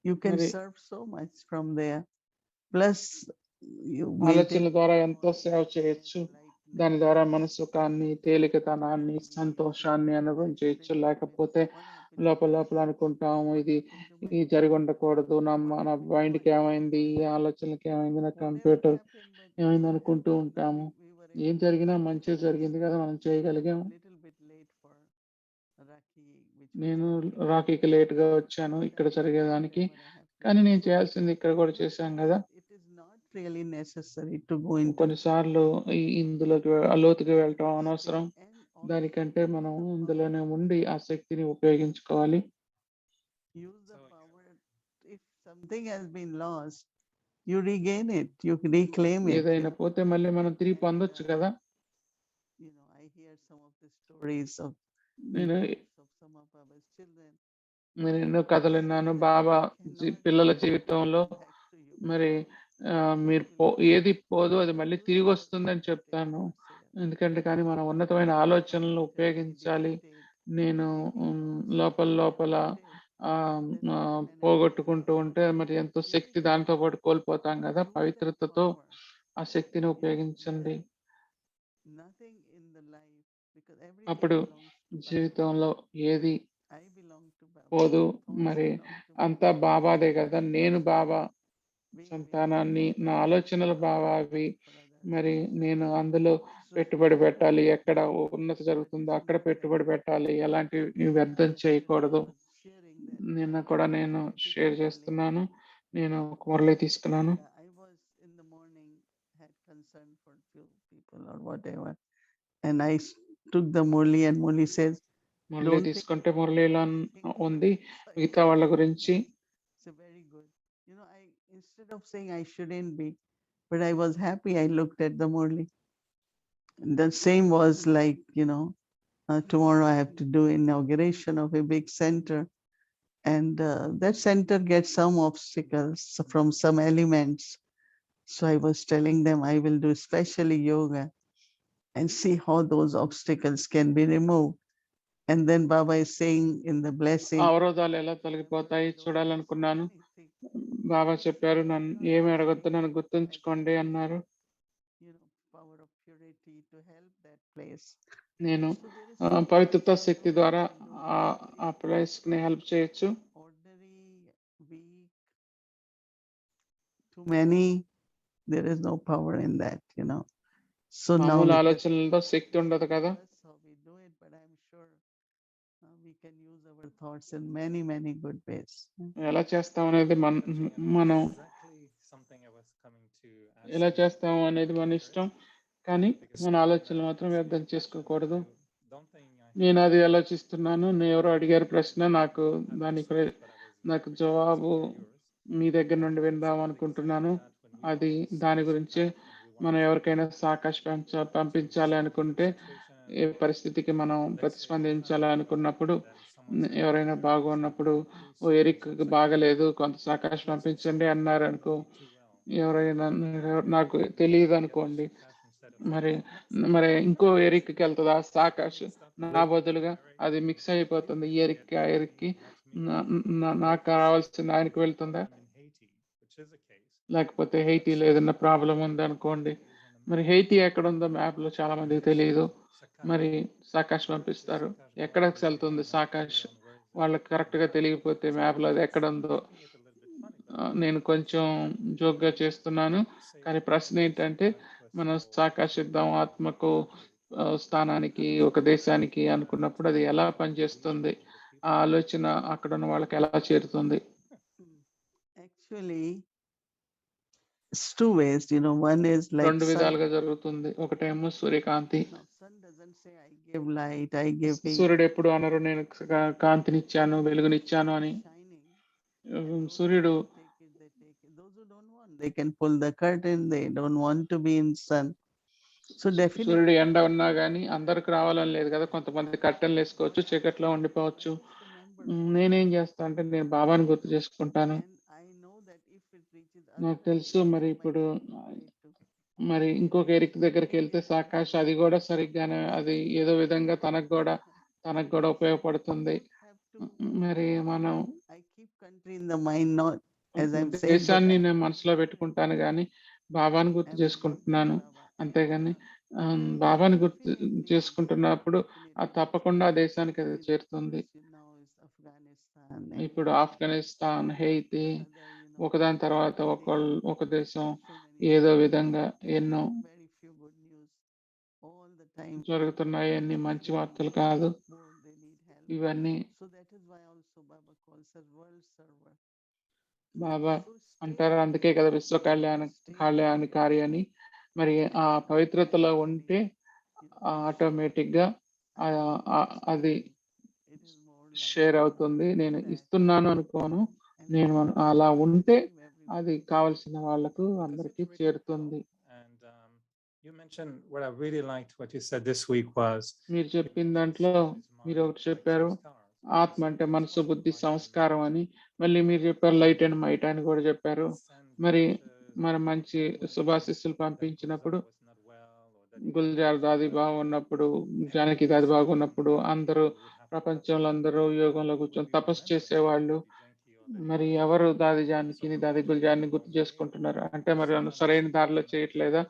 you can మరి serve so much from there. Plus, you ఆలోచనల maintain ద్వారా ఎంతో సేవ చేయొచ్చు. దాని ద్వారా మనసుఖాన్ని, తేలికతనాన్ని, సంతోషాన్ని అనుభవించవచ్చు. లేకపోతే లోపల లోపల అనుకుంటాము ఇది జరిగి ఉండకూడదు, నా మైండ్కి ఏమైంది, ఈ ఆలోచనలకి ఏమైంది, నా కంప్యూటర్ ఏమైంది అనుకుంటూ ఉంటాము. ఏం జరిగినా మంచి జరిగింది కదా, మనం చేయగలిగాము. నేను రాఖీకి లేట్గా వచ్చాను ఇక్కడ జరిగేదానికి, కానీ నేను చేయాల్సింది ఇక్కడ కూడా చేశాం కదా. కొన్నిసార్లు ఇందులోకి లోతుకి వెళ్ళటం అనవసరం. దానికంటే మనం ఇందులోనే ఉండి ఆ శక్తిని ఉపయోగించుకోవాలి. ఏదైనా పోతే మళ్ళీ మనం తిరిగి పొందొచ్చు కదా. నేను ఎన్నో కథలు విన్నాను బాబా పిల్లల జీవితంలో. మరి మీరు ఏది పోదు అది మళ్ళీ తిరిగి వస్తుందని చెప్తాను. ఎందుకంటే కానీ మనం ఉన్నతమైన ఆలోచనలు ఉపయోగించాలి. నేను లోపల పోగొట్టుకుంటూ ఉంటే మరి ఎంతో శక్తి దాంతో పాటు కోల్పోతాం కదా. పవిత్రతతో ఆ శక్తిని ఉపయోగించండి. అప్పుడు జీవితంలో ఏది పోదు. మరి అంతా బాబాదే కదా. నేను బాబా సంతానాన్ని, నా ఆలోచనలు బాబా అవి. మరి నేను అందులో పెట్టుబడి పెట్టాలి. ఎక్కడ ఉన్నతి జరుగుతుందో అక్కడ పెట్టుబడి పెట్టాలి. ఎలాంటి వ్యర్థం చేయకూడదు. నిన్న కూడా నేను షేర్ చేస్తున్నాను. నేను మురళి తీసుకున్నాను. And I took the Murli and Murli says, Murali తీసుకుంటే మురళిలో ఉంది మిగతా వాళ్ళ గురించి. very good. Instead of saying I shouldn't be, but I was happy. I looked at the Murli. The same was like, tomorrow I have to do inauguration of a big center. And that center gets some obstacles from some elements. So I was telling them I will do especially yoga and see how those obstacles can be removed. And then Baba is saying in the blessing, అవరోధాలు ఎలా తొలగిపోతాయి చూడాలనుకున్నాను. బాబా చెప్పారు, నన్ను ఏమి అడగొద్దు, నన్ను గుర్తుంచుకోండి అన్నారు. నేను పవిత్రత శక్తి ద్వారా ఆ ప్లేస్ ని హెల్ప్ చేయొచ్చు. Too many, there is no power in that, So మామూలు ఆలోచనలతో శక్తి ఉండదు కదా. we can use our thoughts in many, many good ways. ఎలా చేస్తాం అనేది మనం ఎలా చేస్తాం అనేది మన ఇష్టం. కానీ మన ఆలోచనలు మాత్రం వ్యర్థం చేసుకోకూడదు. నేను అది ఆలోచిస్తున్నాను. ఎవరో అడిగారు ప్రశ్న, నాకు జవాబు మీ దగ్గర నుండి విందాం అనుకుంటున్నాను. అది దాని గురించి మనం ఎవరికైనా సాకాశ పంపించాలి అనుకుంటే, ఏ పరిస్థితికి మనం ప్రతిస్పందించాలి అనుకున్నప్పుడు, ఎవరైనా బాగున్నప్పుడు ఓ ఎరిక్ బాగలేదు కొంత సాకాశ పంపించండి అన్నారు అనుకో, ఎవరైనా నాకు తెలియదు అనుకోండి, మరి ఇంకో ఎరిక్కి వెళ్తుంది ఆ సాకాశ్. నా బదులుగా అది మిక్స్ అయిపోతుంది. ఈ ఎరిక్కి ఆ ఎరిక్కి. నాకు కావాల్సింది ఆయనకు వెళ్తుందా? లేకపోతే హెయిటీలో ఏదైనా ప్రాబ్లం ఉంది అనుకోండి, మరి హెయిటీ ఎక్కడ ఉందో మ్యాప్ లో చాలా మందికి తెలియదు. మరి సాకాశ్ పంపిస్తారు. ఎక్కడికి వెళ్తుంది సాకాశ్ వాళ్ళకి కరెక్ట్ గా తెలియకపోతే మ్యాప్ లో అది ఎక్కడ ఉందో నేను కొంచెం జోక్గా చేస్తున్నాను. కానీ ప్రశ్న ఏంటంటే మనం సాకాశిద్దాం ఆత్మకు స్థానానికి ఒక దేశానికి అనుకున్నప్పుడు అది ఎలా పనిచేస్తుంది? ఆ ఆలోచన అక్కడ ఉన్న వాళ్ళకి ఎలా చేరుతుంది? Actually, it's two ways, one is like 2 sun. విధాలుగా జరుగుతుంది. ఒకటేమో సూర్యకాంతి. Now, sun doesn't say I give light, I give heat. సూర్యుడు ఎప్పుడు అనరు నేను కాంతినిచ్చాను, వెలుగునిచ్చాను అని. Shining. And those సూర్యుడు who take it, they take it. Those who don't want, they can pull the curtain. They don't want to be in sun. So definitely. సూర్యుడు ఎండ ఉన్నా గానీ అందరికి రావాలని లేదు కదా. కొంతమంది కర్టెన్లు వేసుకోవచ్చు, చీకట్లో ఉండిపోవచ్చు. నేనేం చేస్తా అంటే నేను బాబాని గుర్తు చేసుకుంటాను. నాకు తెలుసు మరి ఇప్పుడు మరి ఇంకొక ఎరిక్ దగ్గరికి వెళ్తే సాకాశ అది కూడా సరిగ్గానే అది ఏదో విధంగా తనకు కూడా ఉపయోగపడుతుంది. మరి మనం దేశాన్ని నేను మనసులో పెట్టుకుంటాను కానీ బాబాని గుర్తు చేసుకుంటున్నాను. అంతేగాని బాబాని గుర్తు చేసుకుంటున్నప్పుడు అది తప్పకుండా ఆ దేశానికి అది చేరుతుంది. ఇప్పుడు ఆఫ్ఘనిస్తాన్, హెయితీ ఒకదాని తర్వాత ఒక దేశం ఏదో విధంగా ఎన్నో జరుగుతున్నాయి. అన్ని మంచి వార్తలు కాదు ఇవన్నీ. బాబా అంటారు అందుకే కదా విశ్వ కళ్యాణకారి అని. మరి ఆ పవిత్రతలో ఉంటే ఆటోమేటిక్ గా అది షేర్ అవుతుంది. నేను ఇస్తున్నాను అనుకోను, నేను అలా ఉంటే అది కావలసిన వాళ్ళకు అందరికీ చేరుతుంది. You mentioned what I really liked what you said this week was మీరు చెప్పిన దాంట్లో మీరు ఒకటి చెప్పారు, ఆత్మ అంటే మనసు, బుద్ధి, సంస్కారం అని. మళ్ళీ మీరు చెప్పారు లైట్ అండ్ మైట్ అని కూడా చెప్పారు. మరి మంచి శుభాశిస్సులు పంపించినప్పుడు గుల్జార్ దాది బాగున్నప్పుడు, జానకి దాది బాగున్నప్పుడు అందరూ ప్రపంచంలో అందరూ యోగంలో కూర్చొని తపస్సు చేసేవాళ్ళు. మరి ఎవరు దాది జానకిని, దాది గుల్జార్ని గుర్తు చేసుకుంటున్నారు అంటే మరి సరైన దారిలో చేయట్లేదా?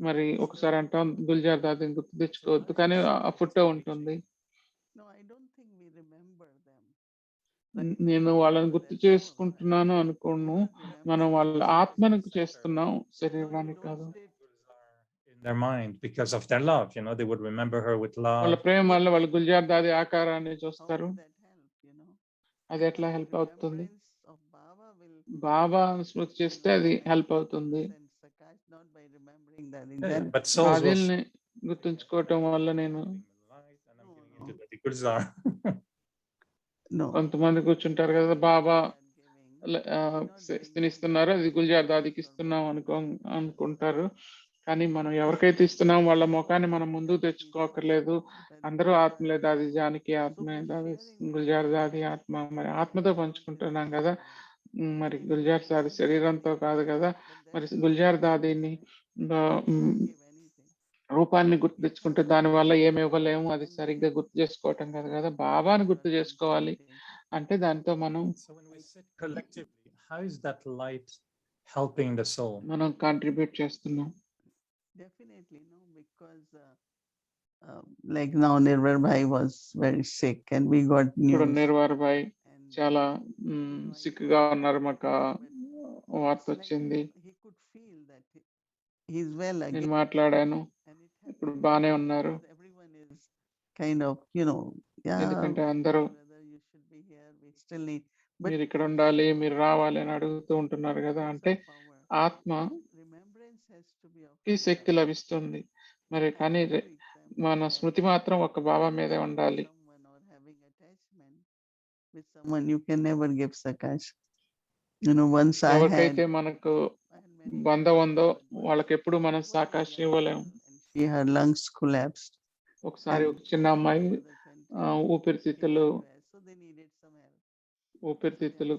మరి ఒకసారి అంటాం గుల్జార్ దాదిని గుర్తు తెచ్చుకోవద్దు, కానీ ఆ ఫోటో ఉంటుంది. నేను వాళ్ళని గుర్తు చేసుకుంటున్నాను అనుకోను, మనం వాళ్ళ ఆత్మను చేస్తున్నాం, శరీరానికి కాదు. in their mind because of their love, they would remember her with వాళ్ళ love. ప్రేమ వల్ల వాళ్ళు గుల్జార్ దాది ఆకారాన్ని చూస్తారు. అది ఎట్లా హెల్ప్ అవుతుంది? బాబా స్మృతి చేస్తే అది హెల్ప్ అవుతుంది. But souls will దాదిల్ని గుర్తుంచుకోవటం వల్ల నేను కొంతమంది కూర్చుంటారు కదా, బాబా ఇస్తున్నారు అది గుల్జార్ దాదికి ఇస్తున్నాం అనుకుంటారు. కానీ మనం ఎవరికైతే ఇస్తున్నాం వాళ్ళ ముఖాన్ని మనం ముందుకు తెచ్చుకోకర్లేదు. అందరూ ఆత్మలే, దాది జానకి ఆత్మే, దాది గుల్జార్ దాది ఆత్మ. మరి ఆత్మతో పంచుకుంటున్నాం కదా, మరి గుల్జార్ దాది శరీరంతో కాదు కదా. మరి గుల్జార్ దాదిని రూపాన్ని గుర్తు తెచ్చుకుంటే దానివల్ల ఏమి ఇవ్వలేము, అది సరిగ్గా గుర్తు చేసుకోవటం కాదు కదా. బాబాని గుర్తు చేసుకోవాలి అంటే దాంతో మనం how is that light helping the soul? మనం కాంట్రిబ్యూట్ చేస్తున్నాం. Definitely no, because like now Nirvar Bhai was very sick and we got ఇప్పుడు news. నిర్వార్ భాయ్ చాలా సిక్ గా ఉన్నారు, మాకు వార్త వచ్చింది. He could feel that he's well నేను again. మాట్లాడాను, ఇప్పుడు బానే ఉన్నారు. Everyone is kind of, yeah, ఎందుకంటే అందరూ brother, you should be here. We still need. మీరు ఇక్కడ ఉండాలి, మీరు రావాలి అని అడుగుతూ ఉంటున్నారు కదా. అంటే ఆత్మకి శక్తి లభిస్తుంది, మరి కానీ మన స్మృతి మాత్రం ఒక బాబా మీదే ఉండాలి. You can never give sakash. Once I ఎవరికైతే had మనకు బంధం ఉందో వాళ్ళకి ఎప్పుడు మనం సాకాశ ఇవ్వలేము. her lungs collapsed. ఒకసారి ఒక చిన్న అమ్మాయి ఊపిరితిత్తులు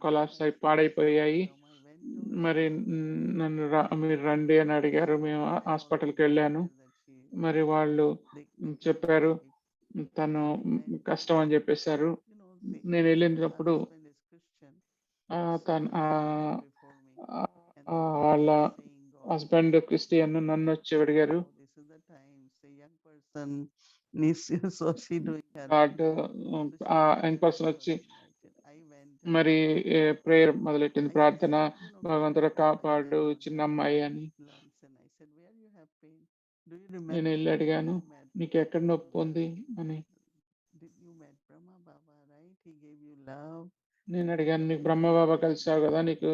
కొలాప్స్ అయి పాడైపోయాయి. మరి నన్ను మీరు రండి అని అడిగారు. మేము హాస్పిటల్కి వెళ్ళాను. మరి వాళ్ళు చెప్పారు తను కష్టం అని చెప్పేశారు. నేను వెళ్ళినప్పుడు వాళ్ళ హస్బెండ్ క్రిస్టియన్ నన్ను వచ్చి అడిగారు, యంగ్ పర్సన్ వచ్చి మరి ప్రేయర్ మొదలెట్టింది, I ప్రార్థన, said, you know, భగవంతుడు Krishna, I కాపాడు have చిన్న అమ్మాయి అని. lungs and I said, where you have pain? Do you నేను remember వెళ్ళి when అడిగాను, you met? నీకు ఎక్కడ నొప్పి ఉంది అని. Did you met Brahma Baba, right? He gave you love. నేను అడిగాను, నీకు బ్రహ్మబాబా కలిసావు కదా, నీకు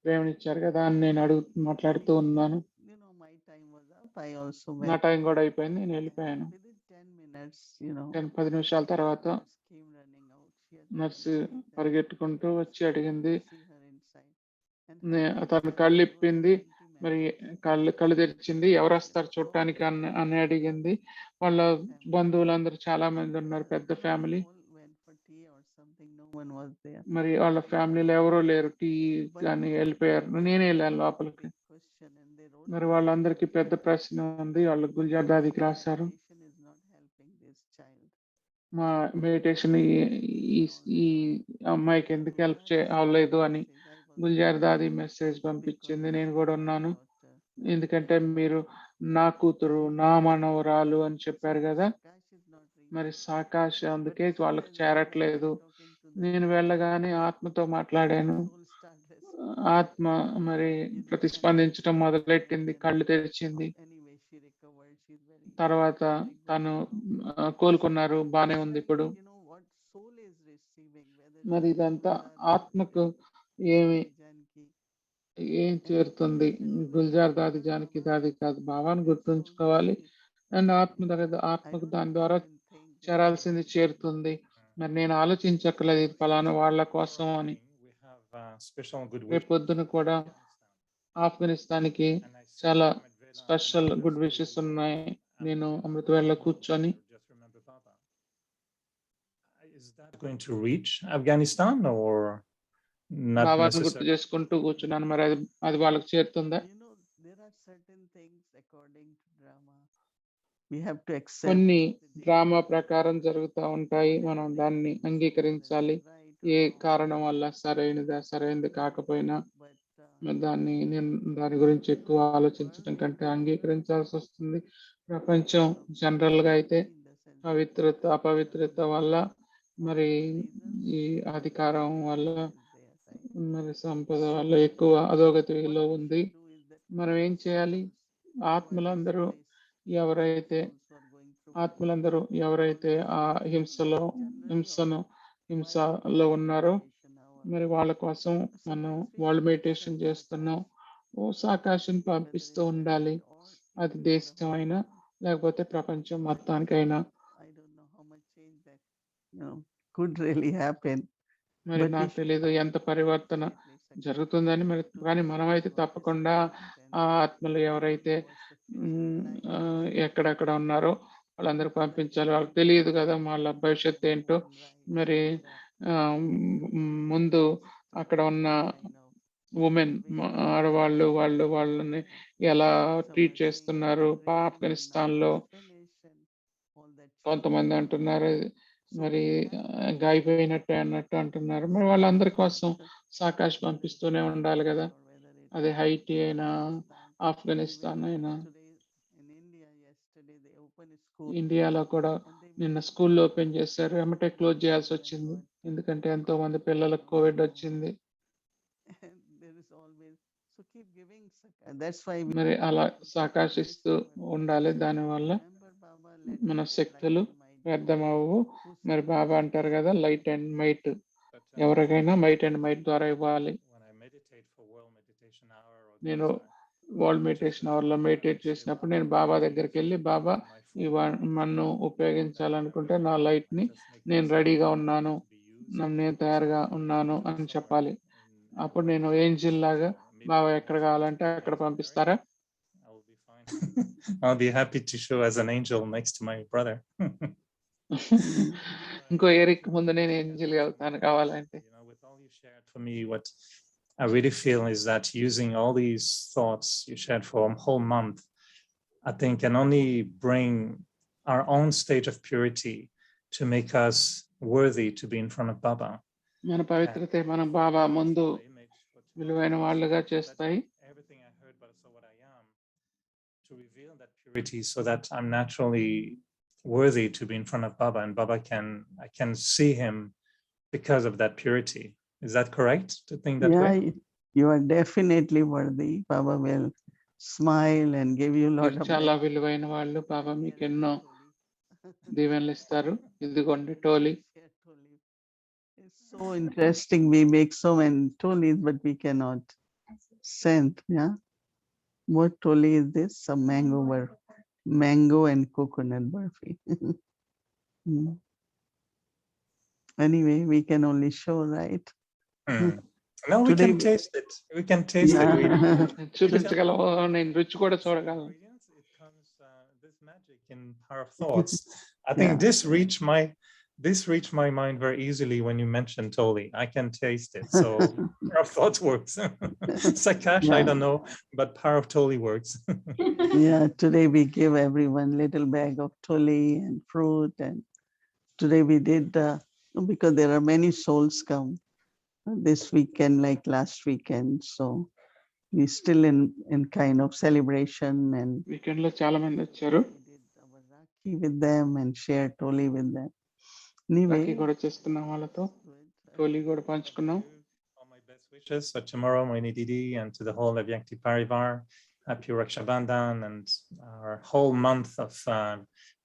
ప్రేమనిచ్చారు కదా అని నేను మాట్లాడుతూ ఉన్నాను. You know, my time was up. I also నా went. టైం కూడా అయిపోయింది, నేను And వెళ్ళిపోయాను. within 10 minutes, you know, 10 నిమిషాల తర్వాత nurse came running out. She had to nurse come inside. పరిగెట్టుకుంటూ వచ్చి అడిగింది, See her inside. And తను కళ్ళు ఇప్పింది, 20 మరి members. కళ్ళు తెరిచింది, ఎవరు వస్తారు చూడటానికి అని అడిగింది. వాళ్ళ బంధువులందరూ చాలా మంది ఉన్నారు, పెద్ద family. All went for tea or something. No one was there. మరి వాళ్ళ ఫ్యామిలీలో ఎవరూ లేరు, టీ కానీ వెళ్ళిపోయారు. నేనే వెళ్ళాను లోపలికి. Big question and they wrote మరి వాళ్ళందరికీ పెద్ద ప్రశ్న ఉంది, వాళ్ళు గుల్జార్ దాదికి రాశారు. meditation is not helping this child. మా మెడిటేషన్ ఈ అమ్మాయికి ఎందుకు హెల్ప్ అవ్వలేదు అని గుల్జార్ దాది మెసేజ్ పంపించింది. నేను కూడా ఉన్నాను, ఎందుకంటే మీరు నా కూతురు, నా మనవరాలు అని చెప్పారు కదా, మరి సాకాశ అందుకే వాళ్ళకి చేరట్లేదు. నేను వెళ్ళగానే ఆత్మతో మాట్లాడాను, ఆత్మ మరి ప్రతిస్పందించడం మొదలెట్టింది, కళ్ళు తెరిచింది. తర్వాత తను కోలుకున్నారు, బానే ఉంది ఇప్పుడు. మరి ఇదంతా ఆత్మకు ఏం చేరుతుంది? గుల్జార్ దాది జానకి దాది కాదు, భావాన్ని గుర్తుంచుకోవాలి. అండ్ ఆత్మకు దాని ద్వారా చేరాల్సింది చేరుతుంది. మరి నేను ఆలోచించక్కర్లేదు ఇది ఫలానా వాళ్ళ కోసం అని. రేపు పొద్దున కూడా ఆఫ్ఘనిస్తాన్కి చాలా స్పెషల్ గుడ్ విషెస్ ఉన్నాయి. నేను అమృతవేళలో కూర్చొని Is that going to reach Afghanistan or not భావాన్ని గుర్తు necessarily? చేసుకుంటూ కూర్చున్నాను. మరి అది వాళ్ళకి చేరుతుందా? You know, there are certain things according to drama. We have to accept. కొన్ని డ్రామా ప్రకారం జరుగుతూ ఉంటాయి, మనం దాన్ని అంగీకరించాలి. ఏ కారణం వల్ల సరైనది కాకపోయినా దాని గురించి ఎక్కువ ఆలోచించడం కంటే అంగీకరించాల్సి వస్తుంది. ప్రపంచం జనరల్ గా అయితే అపవిత్రత వల్ల, మరి ఈ అధికారం వల్ల, మరి సంపద వల్ల ఎక్కువ అధోగతిలో ఉంది. మనం ఏం చేయాలి? ఆత్మలందరూ ఎవరైతే ఆ హింసలో ఉన్నారో, మరి వాళ్ళ కోసం మనం వాళ్ళు మెడిటేషన్ చేస్తున్నాం. సాకాశం పంపిస్తూ ఉండాలి, అది దేశం అయినా లేకపోతే ప్రపంచం మొత్తానికైనా. Could really happen. మరి నాకు తెలియదు ఎంత పరివర్తన జరుగుతుందని, మరి కానీ మనమైతే తప్పకుండా ఆ ఆత్మలు ఎవరైతే ఎక్కడెక్కడ ఉన్నారో వాళ్ళందరూ పంపించాలి. వాళ్ళకి తెలియదు కదా వాళ్ళ భవిష్యత్తు ఏంటో. మరి ముందు అక్కడ ఉన్న ఉమెన్ వాళ్ళని ఎలా ట్రీట్ చేస్తున్నారు ఆఫ్ఘనిస్తాన్లో. కొంతమంది అంటున్నారు మరి గాయపోయినట్టే అన్నట్టు అంటున్నారు. మరి వాళ్ళందరి కోసం సాకాశ్ పంపిస్తూనే ఉండాలి కదా, అది హైటీ అయినా ఆఫ్ఘనిస్తాన్ అయినా. ఇండియాలో కూడా నిన్న స్కూల్ ఓపెన్ చేశారు, ఎమ్మటే క్లోజ్ చేయాల్సి వచ్చింది, ఎందుకంటే ఎంతో మంది పిల్లలకు కోవిడ్ వచ్చింది. మరి అలా సాకాశిస్తూ ఉండాలి, దానివల్ల మన శక్తులు వ్యర్థమవు. మరి బాబా అంటారు కదా, లైట్ అండ్ మైట్, ఎవరికైనా మైట్ అండ్ మైట్ ద్వారా ఇవ్వాలి. నేను వరల్డ్ మెడిటేషన్ అవర్లో మెడిటేట్ చేసినప్పుడు నేను బాబా దగ్గరికి వెళ్ళి, బాబా నన్ను ఉపయోగించాలనుకుంటే నా లైట్ని నేను రెడీగా ఉన్నాను, నేను తయారుగా ఉన్నాను అని చెప్పాలి. అప్పుడు నేను ఏంజిల్ లాగా బాబా ఎక్కడ కావాలంటే అక్కడ పంపిస్తారా? I'll be happy to show as an angel next to my brother. ఇంకో ఎరిక్ ముందు నేను ఏంజిల్ వెళ్తాను కావాలంటే. With all you shared for me, what I really feel is that using all these thoughts you shared for a whole month, I think can only bring our own state of purity to make us worthy to be in front of Baba. మన పవిత్రతే మన బాబా ముందు విలువైన వాళ్ళుగా చేస్తాయి. Everything I heard, but also what I am, to reveal that purity so that I'm naturally worthy to be in front of Baba, and I can see him because of that purity. Is that correct to think that Yeah, way? you are definitely worthy. Baba will smile and give you a lot మీరు of చాలా విలువైన వాళ్ళు. బాబా మీకు ఎన్నో దీవెనలు ఇస్తారు. ఇదిగోండి టోలీ. It's so interesting. We make so many tolis, but we cannot send. Yeah. What toli is this? Some mango and coconut burfi. Mm. Anyway, we can only show, right? Hmm. No, we Today can we- taste it. We can taste it. Yeah. చూపించగలవు. నేను రుచి కూడా చూడగలను. Ingredients, it comes this magic in Power of Thoughts. I think Yeah. this reached my mind very easily when you mentioned Toli. I can taste it. So Power of Thoughts works. Sakash, I Yeah. don't know, but Power of Toli works. Yeah, today we give everyone little bag of toli and fruit, and today we did because there are many souls come this weekend like last weekend, so we still in kind of celebration, and weekend లో చాలా మంది వచ్చారు. we did our Rakhi with them and shared toli with them. Anyway, Rakhi కూడా చేసుకున్నాం వాళ్ళతో. టోలీ కూడా పంచుకున్నాం. All my best wishes for tomorrow, Moini Didi, and to the whole Avyakti Parivar. Happy Raksha Bandhan and our whole month of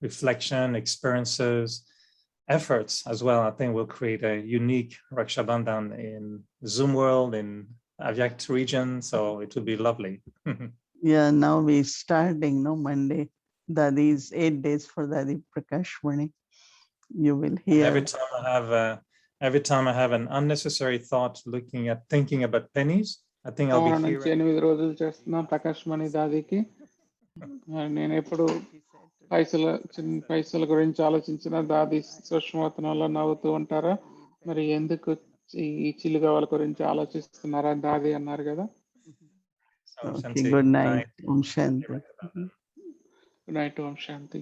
reflection, experiences, efforts as well. I think we'll create a unique Raksha Bandhan in Zoom world, in Avyak region. So it will be lovely. yeah, now we starting Monday. Dadi's 8 days for Dadi Prakash Mani. You will hear. Every time I have an unnecessary thought thinking about pennies, I think I'll సోమవారం be నుంచి here. 8 రోజులు చేస్తున్నాం ప్రకాష్ మణి దాదికి. నేను ఎప్పుడు పైసల గురించి ఆలోచించిన దాది సూక్ష్మవతనంలో నవ్వుతూ ఉంటారా, మరి ఎందుకు ఈ చిల్లుగవ్వల గురించి ఆలోచిస్తున్నారా దాది అన్నారు కదా. So, Okay, Shanti, good night. Om Shanti. Good night. ఓం శాంతి.